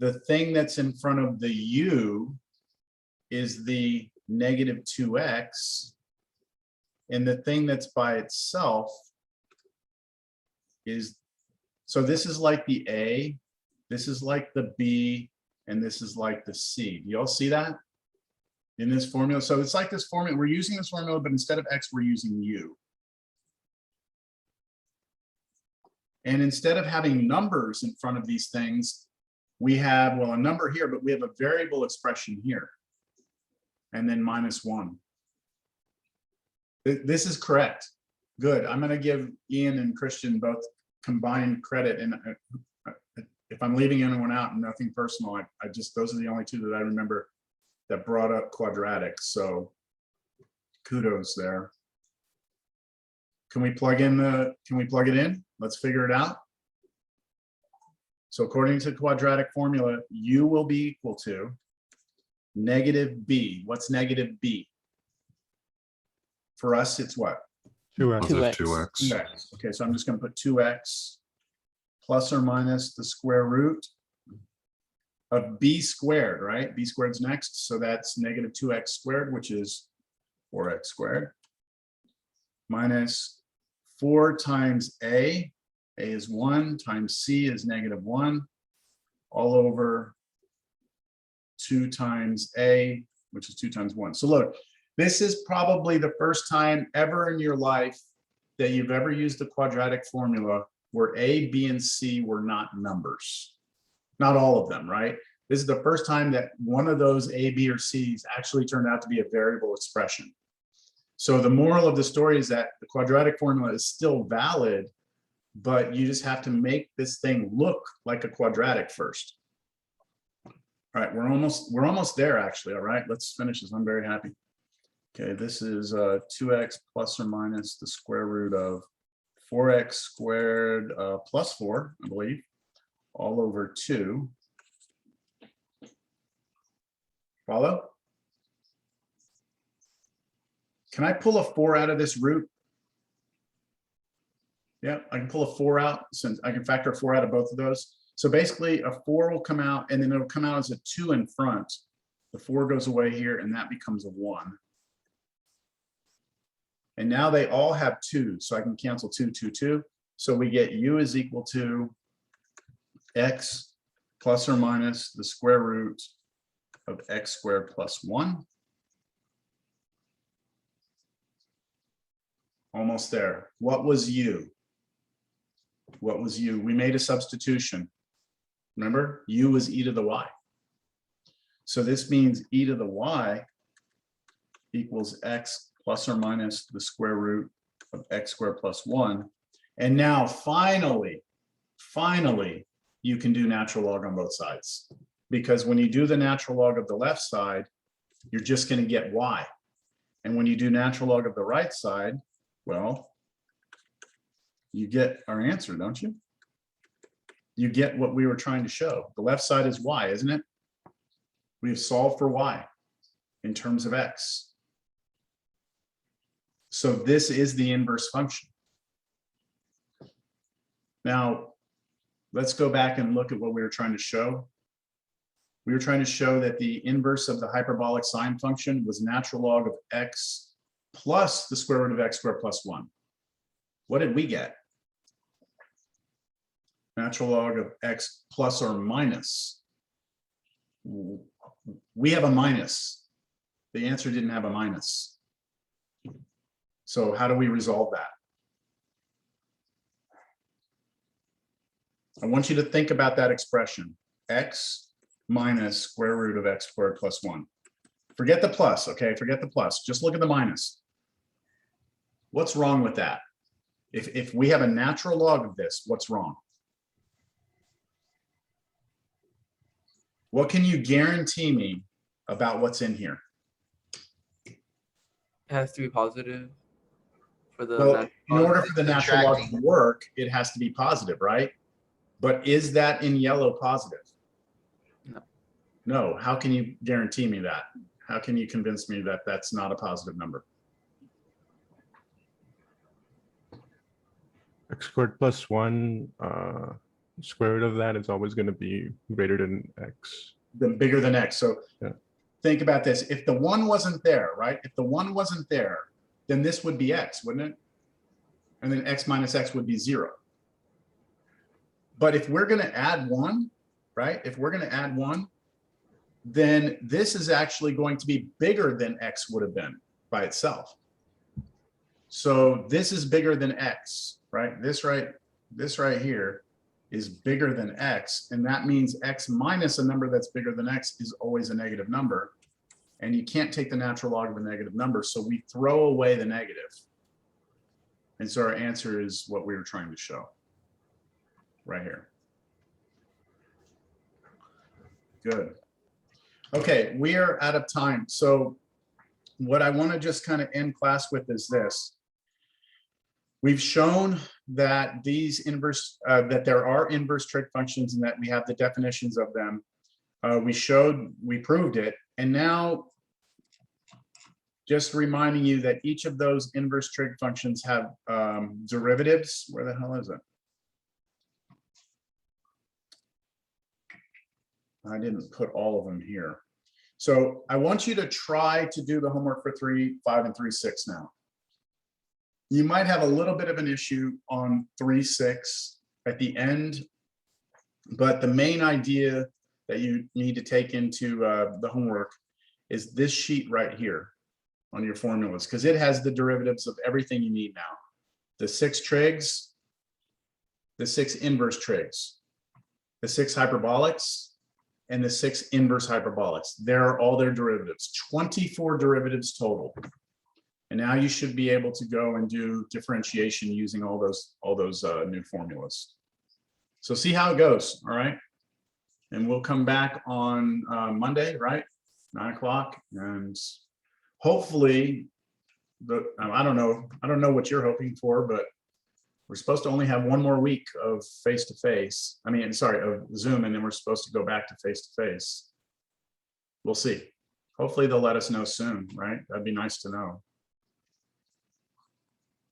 the thing that's in front of the u is the negative 2x, and the thing that's by itself is, so this is like the A, this is like the B, and this is like the C. Do y'all see that in this formula? So it's like this formula, we're using this formula, but instead of X, we're using U. And instead of having numbers in front of these things, we have, well, a number here, but we have a variable expression here. And then -1. This is correct. Good. I'm going to give Ian and Christian both combined credit. And if I'm leaving anyone out, nothing personal, I just, those are the only two that I remember that brought up quadratic. So kudos there. Can we plug it in? Let's figure it out. So according to the quadratic formula, u will be equal to negative b. What's negative b? For us, it's what? 2x. Positive 2x. 2x. 2x. Okay, so I'm just going to put 2x plus or minus the square root of b squared, right? B squared's next, so that's negative 2x squared, which is 4x squared, minus 4 times a is 1, times c is -1, all over 2 times a, which is 2 times 1. So look, this is probably the first time ever in your life that you've ever used a quadratic formula where a, b, and c were not numbers. Not all of them, right? This is the first time that one of those a, b, or c's actually turned out to be a variable expression. So the moral of the story is that the quadratic formula is still valid, but you just have to make this thing look like a quadratic first. All right, we're almost there actually. All right, let's finish this. I'm very happy. Okay, this is 2x plus or minus the square root of 4x squared plus 4, I believe, all over 2. Follow? Can I pull a 4 out of this root? Yeah, I can pull a 4 out, since I can factor a 4 out of both of those. So basically a 4 will come out, and then it'll come out as a 2 in front. The 4 goes away here, and that becomes a 1. And now they all have 2, so I can cancel 2, 2, 2. So we get u is equal to x plus or minus the square root of x squared plus 1. Almost there. What was u? What was u? We made a substitution. Remember, u was e to the y. So this means e to the y equals x plus or minus the square root of x squared plus 1. And now finally, you can do natural log on both sides. Because when you do the natural log of the left side, you're just going to get y. And when you do natural log of the right side, well, you get our answer, don't you? You get what we were trying to show. The left side is y, isn't it? We have solved for y in terms of x. So this is the inverse function. Now, let's go back and look at what we were trying to show. We were trying to show that the inverse of the hyperbolic sine function was natural log of x plus the square root of x squared plus 1. What did we get? Natural log of x plus or minus. We have a minus. The answer didn't have a minus. So how do we resolve that? I want you to think about that expression, x minus square root of x squared plus 1. Forget the plus, okay? Forget the plus. Just look at the minus. What's wrong with that? If we have a natural log of this, what's wrong? What can you guarantee me about what's in here? It has to be positive for the Well, natural in log. order for the natural log to work, it has to be positive, right? But is that in yellow positive? No. No. How can you guarantee me that? How can you convince me that that's not a positive number? X squared plus 1 square root of that is always going to be greater than x. The bigger than x. So Yeah. think about this. If the 1 wasn't there, right? If the 1 wasn't there, then this would be x, wouldn't it? And then x minus x would be 0. But if we're going to add 1, right? If we're going to add 1, then this is actually going to be bigger than x would have been by itself. So this is bigger than x, right? This right here is bigger than x, and that means x minus a number that's bigger than x is always a negative number, and you can't take the natural log of a negative number, so we throw away the negative. And so our answer is what we were trying to show right here. Good. Okay, we are out of time. So what I want to just kind of end class with is this. We've shown that these inverse, that there are inverse trig functions and that we have the definitions of them. We proved it. And now just reminding you that each of those inverse trig functions have derivatives. Where the hell is it? I didn't put all of them here. So I want you to try to do the homework for 3, 5, and 3, 6 now. You might have a little bit of an issue on 3, 6 at the end, but the main idea that you need to take into the homework is this sheet right here on your formulas, because it has the derivatives of everything you need now. The 6 trigs, the 6 inverse trigs, the 6 hyperbolics, and the 6 inverse hyperbolics. They're all their derivatives, 24 derivatives total. And now you should be able to go and do differentiation using all those new formulas. So see how it goes, all right? And we'll come back on Monday, right? 9 o'clock, and hopefully, I don't know what you're hoping for, but we're supposed to only have 1 more week of face-to-face. I mean, sorry, of Zoom, and then we're supposed to go back to face-to-face. We'll see. Hopefully they'll let us know soon, right? That'd be nice to know.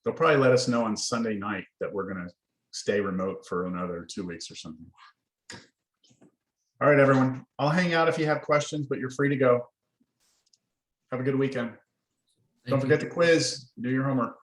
They'll probably let us know on Sunday night that we're going to stay remote for another 2 weeks or something. All right, everyone. I'll hang out if you have questions, but you're free to go. Have a good weekend. Don't forget the quiz. Do your homework.